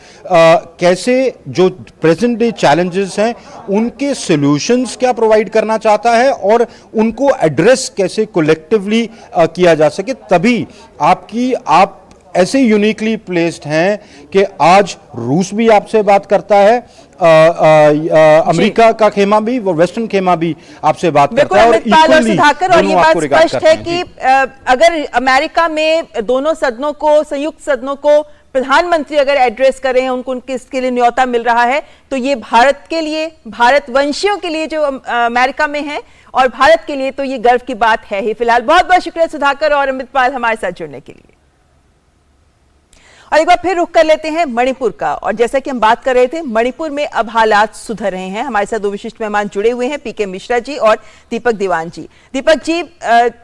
कैसे जो प्रेजेंट डे चैलेंजेस हैं उनके सॉल्यूशंस क्या प्रोवाइड करना चाहता है और उनको एड्रेस कैसे कलेक्टिवली किया जा सके। तभी आप ऐसे यूनिकली प्लेस्ड हैं कि आज रूस भी आपसे बात करता है, अमेरिका का खेमा भी, वेस्टर्न खेमा भी आपसे बात करता है, और सुधाकर, और ये बात स्पष्ट है कि अगर अमेरिका में दोनों सदनों को, संयुक्त सदनों को प्रधानमंत्री अगर एड्रेस कर रहे हैं, उनको इसके लिए न्योता मिल रहा है, तो ये भारत के लिए, भारतवंशियों के लिए जो अमेरिका में है, और भारत के लिए तो ये गर्व की बात है ही। फिलहाल बहुत बहुत शुक्रिया सुधाकर और अमृतपाल हमारे साथ जुड़ने के लिए। और एक बार फिर रुख कर लेते हैं मणिपुर का। और जैसा कि हम बात कर रहे थे, मणिपुर में अब हालात सुधर रहे हैं। हमारे साथ दो विशिष्ट मेहमान जुड़े हुए हैं, पीके मिश्रा जी और दीपक दीवान जी। दीपक जी,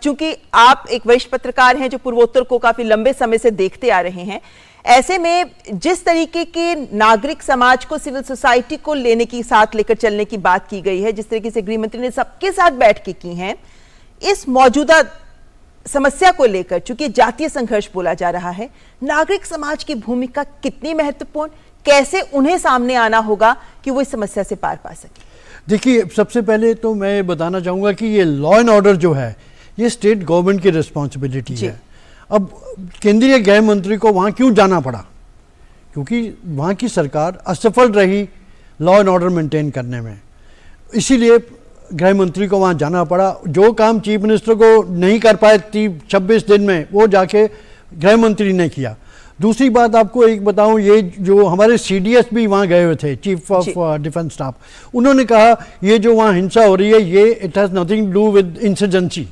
चूंकि आप एक वरिष्ठ पत्रकार हैं जो पूर्वोत्तर को काफी लंबे समय से देखते आ रहे हैं, ऐसे में जिस तरीके के नागरिक समाज को, सिविल सोसाइटी को लेने की, साथ लेकर चलने की बात की गई है, जिस तरीके से गृहमंत्री ने सबके साथ बैठकें की हैं, इस मौजूदा समस्या को लेकर, चूंकि जातीय संघर्ष बोला जा रहा है, नागरिक समाज की भूमिका कितनी महत्वपूर्ण, कैसे उन्हें सामने आना होगा कि वो इस समस्या से पार पा सके? देखिए, सबसे पहले तो मैं बताना चाहूँगा कि ये लॉ एंड ऑर्डर जो है, ये स्टेट गवर्नमेंट की रिस्पॉन्सिबिलिटी है। अब केंद्रीय गृह मंत्री को वहाँ क्यों जाना पड़ा? क्योंकि वहाँ की सरकार असफल रही लॉ एंड ऑर्डर मेंटेन करने में, इसीलिए गृह मंत्री को वहाँ जाना पड़ा। जो काम चीफ मिनिस्टर को नहीं कर पाए 26 दिन में, वो जाके गृह मंत्री ने किया। दूसरी बात आपको एक बताऊं, ये जो हमारे सीडीएस भी वहाँ गए हुए थे, चीफ ऑफ डिफेंस स्टाफ, उन्होंने कहा ये जो वहाँ हिंसा हो रही है, ये it has nothing to do with insurgency.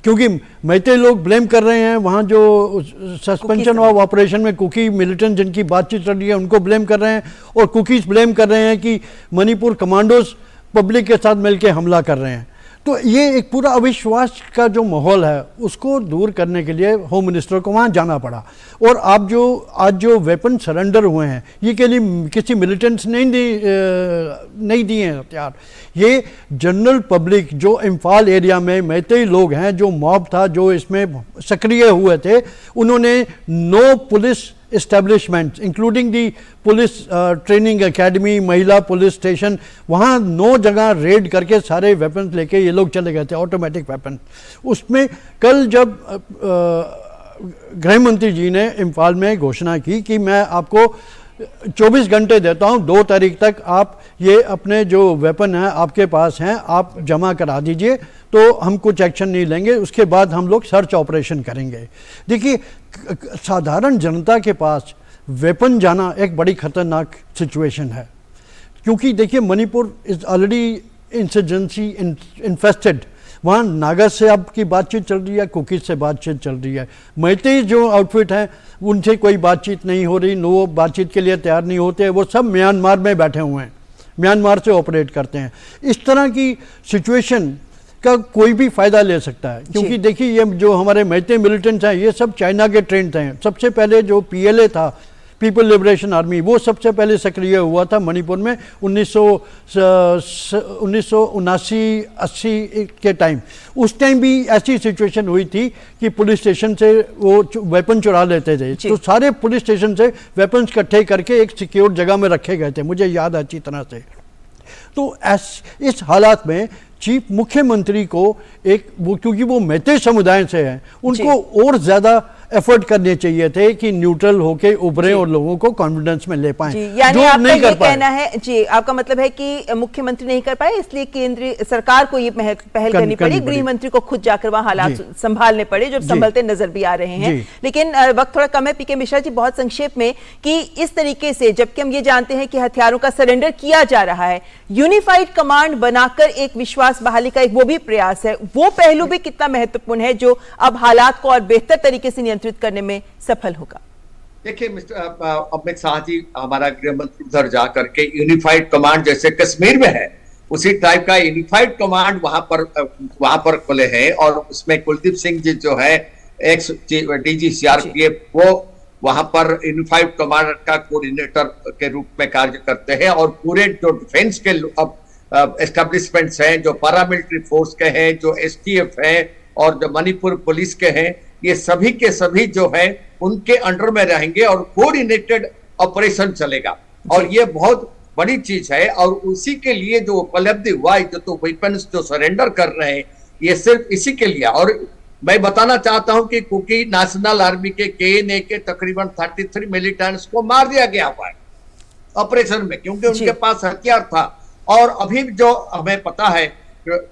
क्योंकि मैते लोग ब्लेम कर रहे हैं, वहाँ जो सस्पेंशन ऑफ ऑपरेशन में कुकी मिलिटेंट जिनकी बातचीत चल रही है उनको ब्लेम कर रहे हैं, और कुकीज ब्लेम कर रहे हैं कि मणिपुर कमांडोज पब्लिक के साथ मिलकर हमला कर रहे हैं। तो ये एक पूरा अविश्वास का जो माहौल है उसको दूर करने के लिए होम मिनिस्टर को वहाँ जाना पड़ा। और आप जो आज जो वेपन सरेंडर हुए हैं, ये के लिए किसी मिलिटेंट्स नहीं दिए हैं हथियार, ये जनरल पब्लिक जो इम्फाल एरिया में मैतेई लोग हैं, जो मॉब था जो इसमें सक्रिय हुए थे, उन्होंने 9 police establishment including the police training academy, महिला पुलिस स्टेशन, वहाँ 9 जगह रेड करके सारे वेपन्स लेके ये लोग चले गए थे, ऑटोमेटिक वेपन। उसमें कल जब गृह मंत्री जी ने इम्फाल में घोषणा की कि मैं आपको 24 घंटे देता हूँ, 2 तारीख तक आप ये अपने जो वेपन हैं आपके पास हैं, आप जमा करा दीजिए, तो हम कुछ एक्शन नहीं लेंगे, उसके बाद हम लोग सर्च ऑपरेशन करेंगे। देखिए, साधारण जनता के पास वेपन जाना एक बड़ी खतरनाक सिचुएशन है, क्योंकि देखिए Manipur is already insurgency infested. वहाँ नागा से आपकी बातचीत चल रही है, कुकीज से बातचीत चल रही है। मैतेई जो आउटफिट हैं उनसे कोई बातचीत नहीं हो रही, वो बातचीत के लिए तैयार नहीं होते, वो सब म्यांमार में बैठे हुए हैं, म्यांमार से ऑपरेट करते हैं। इस तरह की सिचुएशन का कोई भी फ़ायदा ले सकता है, क्योंकि देखिए ये जो हमारे मैते मिलिटेंट्स हैं ये सब चाइना के ट्रेंड हैं। सबसे पहले जो PLA था, पीपल लिबरेशन आर्मी, वो सबसे पहले सक्रिय हुआ था मणिपुर में 1979-80 के टाइम। उस टाइम भी ऐसी सिचुएशन हुई थी कि पुलिस स्टेशन से वो वेपन चुरा लेते थे, तो सारे पुलिस स्टेशन से वेपन्स इकट्ठे करके एक सिक्योर जगह में रखे गए थे, मुझे याद है अच्छी तरह से। तो इस हालात में चीफ मुख्यमंत्री को क्योंकि वो मैते समुदाय से हैं, उनको और ज़्यादा एफर्ट करने चाहिए थे कि न्यूट्रल होके उभरे और लोगों को कॉन्फिडेंस में ले पाएं। यानी आपका ये कहना है जी, आपका मतलब है कि मुख्यमंत्री नहीं कर पाए, इसलिए केंद्रीय सरकार को ये पहल करनी पड़ी, गृह मंत्री को खुद जाकर वहां हालात संभालने पड़े, जो संभलते नजर भी आ रहे हैं। लेकिन वक्त थोड़ा कम है, PK मिश्रा जी बहुत संक्षेप में कि इस तरीके से, जबकि हम ये जानते हैं कि हथियारों का सरेंडर किया जा रहा है, यूनिफाइड कमांड बनाकर एक विश्वास बहाली का एक वो भी प्रयास है, वो पहलू भी कितना महत्वपूर्ण है जो अब हालात को और बेहतर तरीके से नियंत्रित करने में सफल होगा? देखिए मिस्टर अमित शाह जी, हमारा गृह मंत्री उधर जाकर के यूनिफाइड कमांड जैसे कश्मीर में है उसी टाइप का यूनिफाइड कमांड वहां पर खोले हैं, और उसमें कुलदीप सिंह जी जो है एक्स DG CRPF, वो वहां पर यूनिफाइड कमांड का कोऑर्डिनेटर के रूप में कार्य करते हैं, और पूरे जो डिफेंस के एस्टेब्लिशमेंट्स हैं, जो पैरामिलिट्री फोर्स के हैं, जो STF हैं और जो मणिपुर पुलिस के हैं, ये सभी के सभी जो है उनके अंडर में रहेंगे और कोऑर्डिनेटेड ऑपरेशन चलेगा। और ये बहुत बड़ी चीज है, और उसी के लिए जो उपलब्धि हुआ है, जो तो वेपन्स जो सरेंडर कर रहे हैं, ये सिर्फ इसी के लिए। और मैं बताना चाहता हूं कि कुकी नेशनल आर्मी के KNA के तकरीबन 33 मिलिटेंट्स को मार दिया गया हुआ है ऑपरेशन में, क्योंकि उनके पास हथियार था। और अभी जो हमें पता है,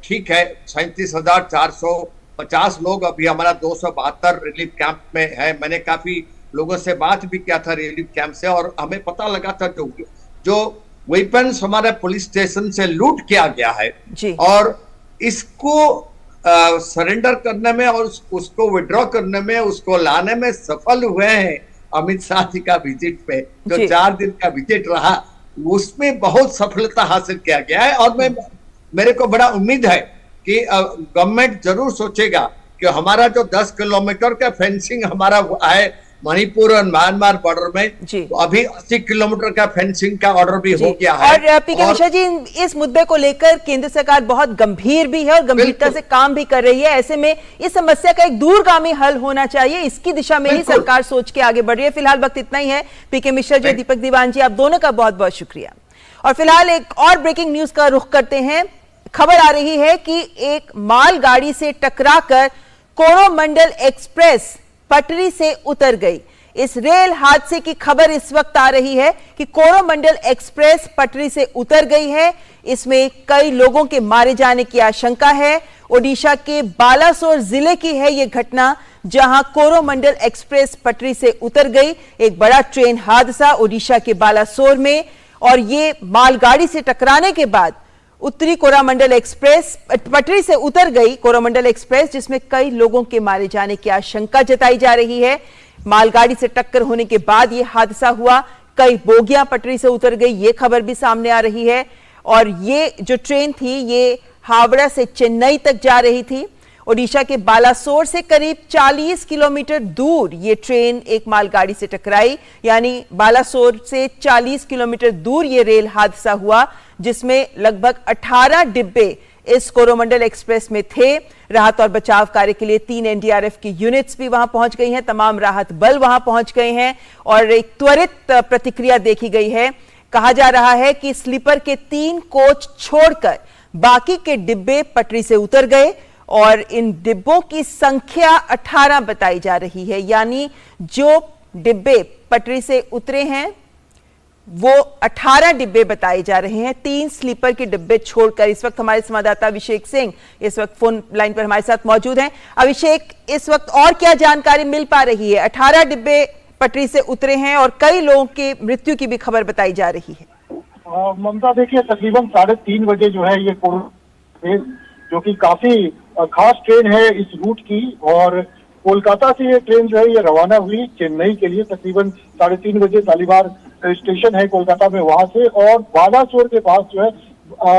ठीक है, 37,450 लोग अभी हमारा 272 रिलीफ कैंप में है। मैंने काफी लोगों से बात भी किया था रिलीफ कैंप से, और हमें पता लगा था जो वेपन्स हमारे पुलिस स्टेशन से लूट किया गया है और इसको सरेंडर करने में और उसको विड्रॉ करने में, उसको लाने में सफल हुए हैं अमित शाह जी का विजिट पे, जो 4 दिन का विजिट रहा, उसमें बहुत सफलता हासिल किया गया है। और मेरे को बड़ा उम्मीद है कि गवर्नमेंट जरूर सोचेगा कि हमारा जो 10 किलोमीटर का फेंसिंग हमारा है मणिपुर और म्यांमार बॉर्डर में, तो अभी 80 किलोमीटर का फेंसिंग का ऑर्डर भी हो गया है। और PK मिश्रा जी, इस मुद्दे को लेकर केंद्र सरकार बहुत गंभीर भी है और गंभीरता से काम भी कर रही है। ऐसे में इस समस्या का एक दूरगामी हल होना चाहिए, इसकी दिशा में ही सरकार सोच के आगे बढ़ रही है। फिलहाल वक्त इतना ही है। PK मिश्रा जी, दीपक दीवान जी, आप दोनों का बहुत बहुत शुक्रिया। और फिलहाल एक और ब्रेकिंग न्यूज का रुख करते हैं। खबर आ रही है कि एक मालगाड़ी से टकराकर कोरोमंडल एक्सप्रेस पटरी से उतर गई। इस रेल हादसे की खबर इस वक्त आ रही है कि कोरोमंडल एक्सप्रेस पटरी से उतर गई है। इसमें कई लोगों के मारे जाने की आशंका है। ओडिशा के बालासोर जिले की है यह घटना, जहां कोरोमंडल एक्सप्रेस पटरी से उतर गई। एक बड़ा ट्रेन हादसा ओडिशा के बालासोर में, और ये मालगाड़ी से टकराने के बाद उत्तरी कोरोमंडल एक्सप्रेस पटरी से उतर गई। कोरोमंडल एक्सप्रेस, जिसमें कई लोगों के मारे जाने की आशंका जताई जा रही है। मालगाड़ी से टक्कर होने के बाद यह हादसा हुआ, कई बोगियां पटरी से उतर गई, ये खबर भी सामने आ रही है। और ये जो ट्रेन थी, ये हावड़ा से चेन्नई तक जा रही थी। ओडिशा के बालासोर से करीब 40 किलोमीटर दूर ये ट्रेन एक मालगाड़ी से टकराई, यानी बालासोर से 40 किलोमीटर दूर ये रेल हादसा हुआ, जिसमें लगभग 18 डिब्बे इस कोरोमंडल एक्सप्रेस में थे। राहत और बचाव कार्य के लिए 3 NDRF की यूनिट्स भी वहां पहुंच गई हैं, तमाम राहत बल वहां पहुंच गए हैं और एक त्वरित प्रतिक्रिया देखी गई है। कहा जा रहा है कि स्लीपर के 3 कोच छोड़कर बाकी के डिब्बे पटरी से उतर गए और इन डिब्बों की संख्या 18 बताई जा रही है। यानी जो डिब्बे पटरी से उतरे हैं वो 18 डिब्बे बताए जा रहे हैं, 3 स्लीपर के डिब्बे छोड़कर। इस वक्त हमारे संवाददाता अभिषेक सिंह इस वक्त फोन लाइन पर हमारे साथ मौजूद हैं। अभिषेक, इस वक्त और क्या जानकारी मिल पा रही है? 18 डिब्बे पटरी से उतरे हैं और कई लोगों की मृत्यु की भी खबर बताई जा रही है। ममता, देखिए तकरीबन 3:30 बजे जो है ये जो कि काफी खास ट्रेन है इस रूट की। और कोलकाता से ये ट्रेन जो है ये रवाना हुई चेन्नई के लिए, तकरीबन 3:30 बजे शालीमार स्टेशन है कोलकाता में, वहां से। और बालासोर के पास जो है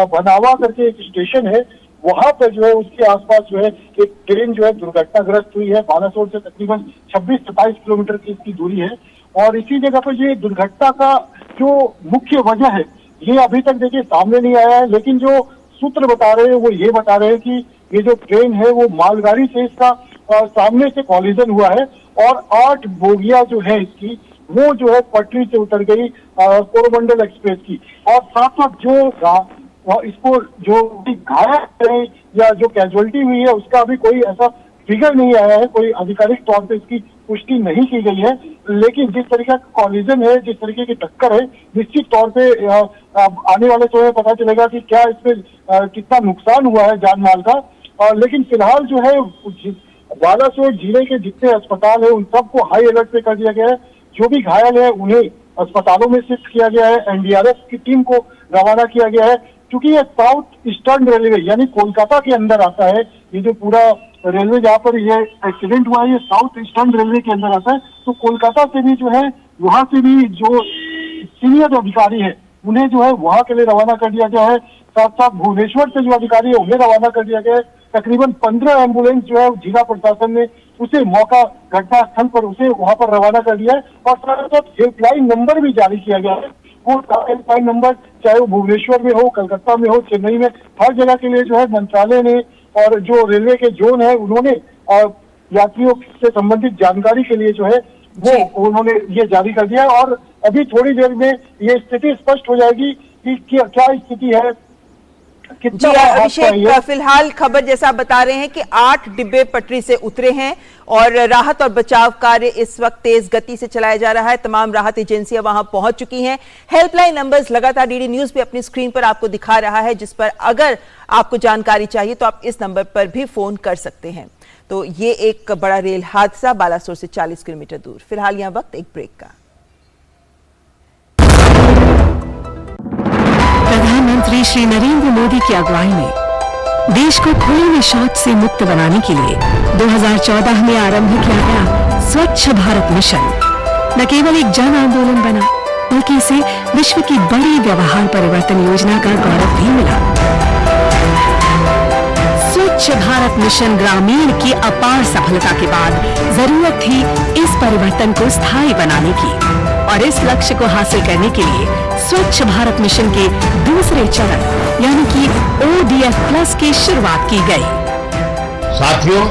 बनावा करके एक स्टेशन है, वहां पर जो है उसके आसपास जो है एक ट्रेन जो है दुर्घटनाग्रस्त हुई है। बालासोर से तकरीबन 26-27 किलोमीटर की इसकी दूरी है। और इसी जगह पर ये दुर्घटना का जो मुख्य वजह है ये अभी तक देखिए सामने नहीं आया है, लेकिन जो सूत्र बता रहे हैं वो ये बता रहे हैं कि ये जो ट्रेन है वो मालगाड़ी से इसका सामने से कॉलिजन हुआ है और 8 बोगियां जो है इसकी वो जो है पटरी से उतर गई कोरोमंडल एक्सप्रेस की। और साथ साथ जो इसको जो घायल है या जो कैजुअलिटी हुई है उसका अभी कोई ऐसा फिगर नहीं आया है, कोई आधिकारिक तौर पे इसकी पुष्टि नहीं की गई है। लेकिन जिस तरीके का कॉलिजन है, जिस तरीके की टक्कर है, निश्चित तौर पे आने वाले समय पता चलेगा कि क्या इसमें कितना नुकसान हुआ है जान माल का। लेकिन फिलहाल जो है बालासोर जिले के जितने अस्पताल है उन सबको हाई अलर्ट पे कर दिया गया है। जो भी घायल है उन्हें अस्पतालों में शिफ्ट किया गया है, एनडीआरएफ की टीम को रवाना किया गया है। क्योंकि ये साउथ ईस्टर्न रेलवे यानी कोलकाता के अंदर आता है, ये जो पूरा रेलवे जहाँ पर ये एक्सीडेंट हुआ है ये साउथ ईस्टर्न रेलवे के अंदर आता है। तो कोलकाता से भी जो है वहाँ से भी जो सीनियर अधिकारी है उन्हें जो है वहाँ के लिए रवाना कर दिया गया है। साथ साथ भुवनेश्वर से जो अधिकारी है उन्हें रवाना कर दिया गया है। तकरीबन 15 एम्बुलेंस जो है जिला प्रशासन ने उसे मौका घटना स्थल पर उसे वहाँ पर रवाना कर दिया है। और साथ साथ हेल्पलाइन नंबर भी जारी किया गया है। वो हेल्पलाइन नंबर चाहे वो भुवनेश्वर में हो, कलकत्ता में हो, चेन्नई में, हर जगह के लिए जो है मंत्रालय ने और जो रेलवे के जोन है उन्होंने यात्रियों से संबंधित जानकारी के लिए जो है वो उन्होंने ये जारी कर दिया। और अभी थोड़ी देर में ये स्थिति स्पष्ट हो जाएगी कि क्या स्थिति है। जी अभिषेक, फिलहाल खबर जैसा आप बता रहे हैं कि 8 डिब्बे पटरी से उतरे हैं और राहत और बचाव कार्य इस वक्त तेज गति से चलाया जा रहा है। तमाम राहत एजेंसियां वहां पहुंच चुकी हैं। हेल्पलाइन नंबर्स लगातार डीडी न्यूज पे अपनी स्क्रीन पर आपको दिखा रहा है, जिस पर अगर आपको जानकारी चाहिए तो आप इस नंबर पर भी फोन कर सकते हैं। तो ये एक बड़ा रेल हादसा बालासोर से 40 किलोमीटर दूर। फिलहाल यहां वक्त एक ब्रेक का। प्रधानमंत्री श्री नरेंद्र मोदी की अगुवाई में देश को खुले में शौच से मुक्त बनाने के लिए 2014 में आरंभ किया गया स्वच्छ भारत मिशन न केवल एक जन आंदोलन बना, बल्कि इसे विश्व की बड़ी व्यवहार परिवर्तन योजना का गौरव भी मिला। स्वच्छ भारत मिशन ग्रामीण की अपार सफलता के बाद जरूरत थी इस परिवर्तन को स्थायी बनाने की। और इस लक्ष्य को हासिल करने के लिए स्वच्छ भारत मिशन के दूसरे चरण यानी कि ODF प्लस की शुरुआत की गई। साथियों,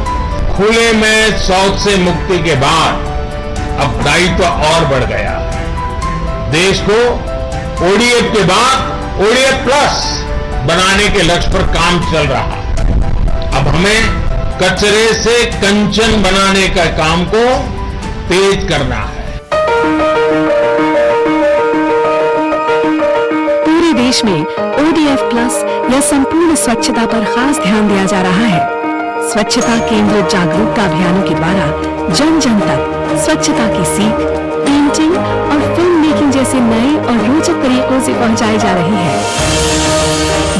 खुले में शौच से मुक्ति के बाद अब दायित्व और बढ़ गया है। देश को ODF के बाद ODF प्लस बनाने के लक्ष्य पर काम चल रहा है। अब हमें कचरे से कंचन बनाने का काम को तेज करना है। पूरे देश में ODF प्लस या संपूर्ण स्वच्छता पर खास ध्यान दिया जा रहा है। स्वच्छता केंद्रित जागरूकता अभियानों के द्वारा जन जन तक स्वच्छता की सीख, पेंटिंग और फिल्म मेकिंग जैसे नए और रोचक तरीकों से पहुंचाई जा रही है।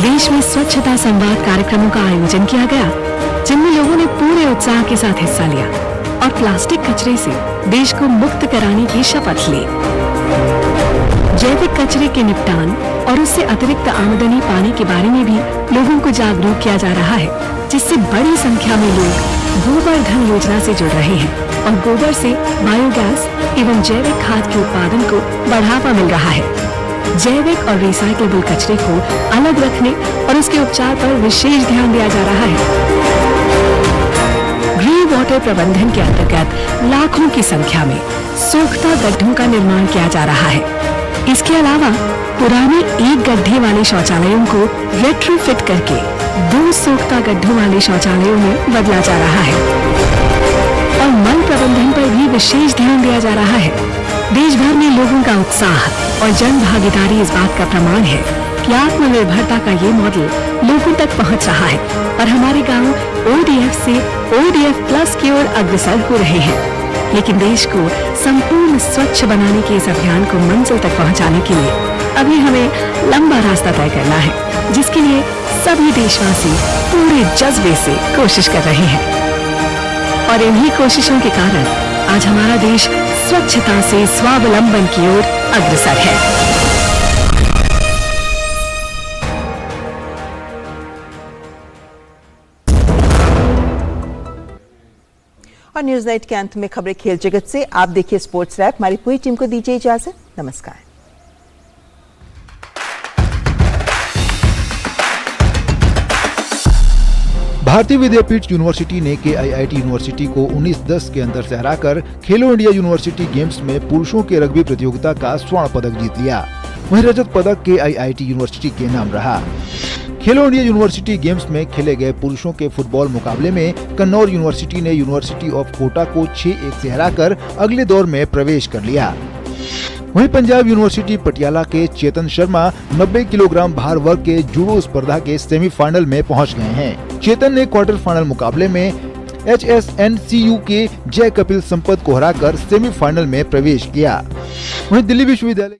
देश में स्वच्छता संवाद कार्यक्रमों का आयोजन किया गया, जिनमें लोगों ने पूरे उत्साह के साथ हिस्सा लिया और प्लास्टिक कचरे से देश को मुक्त कराने की शपथ ली। जैविक कचरे के निपटान और उससे अतिरिक्त आमदनी पाने के बारे में भी लोगों को जागरूक किया जा रहा है, जिससे बड़ी संख्या में लोग गोबर धन योजना से जुड़ रहे हैं और गोबर से बायोगैस एवं जैविक खाद के उत्पादन को बढ़ावा मिल रहा है। जैविक और रिसाइक्लेबल कचरे को अलग रखने और उसके उपचार पर विशेष ध्यान दिया जा रहा है। ग्रीन वाटर प्रबंधन के अंतर्गत लाखों की संख्या में सोख्ता गड्ढों का निर्माण किया जा रहा है। इसके अलावा पुराने एक गड्ढे वाले शौचालयों को रेट्रोफिट करके 2 सोख्ता गड्ढों वाले शौचालयों में बदला जा रहा है और मल प्रबंधन पर भी विशेष ध्यान दिया जा रहा है। देश भर में लोगों का उत्साह और जन भागीदारी इस बात का प्रमाण है कि आत्मनिर्भरता का ये मॉडल लोगों तक पहुंच रहा है और हमारे गांव ODF से ODF प्लस की ओर अग्रसर हो रहे हैं। लेकिन देश को संपूर्ण स्वच्छ बनाने के इस अभियान को मंजिल तक पहुंचाने के लिए अभी हमें लंबा रास्ता तय करना है, जिसके लिए सभी देशवासी पूरे जज्बे से कोशिश कर रहे हैं और इन्हीं कोशिशों के कारण आज हमारा देश स्वच्छता से स्वावलंबन की ओर अग्रसर है। और न्यूज नाइट के अंत में खबरें खेल जगत से। आप देखिए स्पोर्ट्स रैप। हमारी पूरी टीम को दीजिए इजाजत। नमस्कार। भारतीय विद्यापीठ यूनिवर्सिटी ने KIIT यूनिवर्सिटी को 19-10 के अंतर से हराकर खेलो इंडिया यूनिवर्सिटी गेम्स में पुरुषों के रग्बी प्रतियोगिता का स्वर्ण पदक जीत लिया। वहीं रजत पदक KIIT यूनिवर्सिटी के नाम रहा। खेलो इंडिया यूनिवर्सिटी गेम्स में खेले गए पुरुषों के फुटबॉल मुकाबले में कन्नौज यूनिवर्सिटी ने यूनिवर्सिटी ऑफ कोटा को 6-1 से हराकर अगले दौर में प्रवेश कर लिया। वहीं पंजाब यूनिवर्सिटी पटियाला के चेतन शर्मा 90 किलोग्राम भार वर्ग के जूडो स्पर्धा के सेमीफाइनल में पहुंच गए हैं। चेतन ने क्वार्टर फाइनल मुकाबले में HSNCU के जय कपिल संपत को हराकर सेमीफाइनल में प्रवेश किया। वहीं दिल्ली विश्वविद्यालय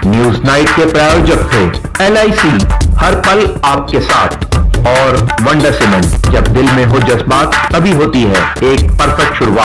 न्यूज नाइट के प्रायोजक थे LIC, हर पल आपके साथ, और वंडर सीमेंट, जब दिल में हो जज्बात तभी होती है एक परफेक्ट शुरुआत।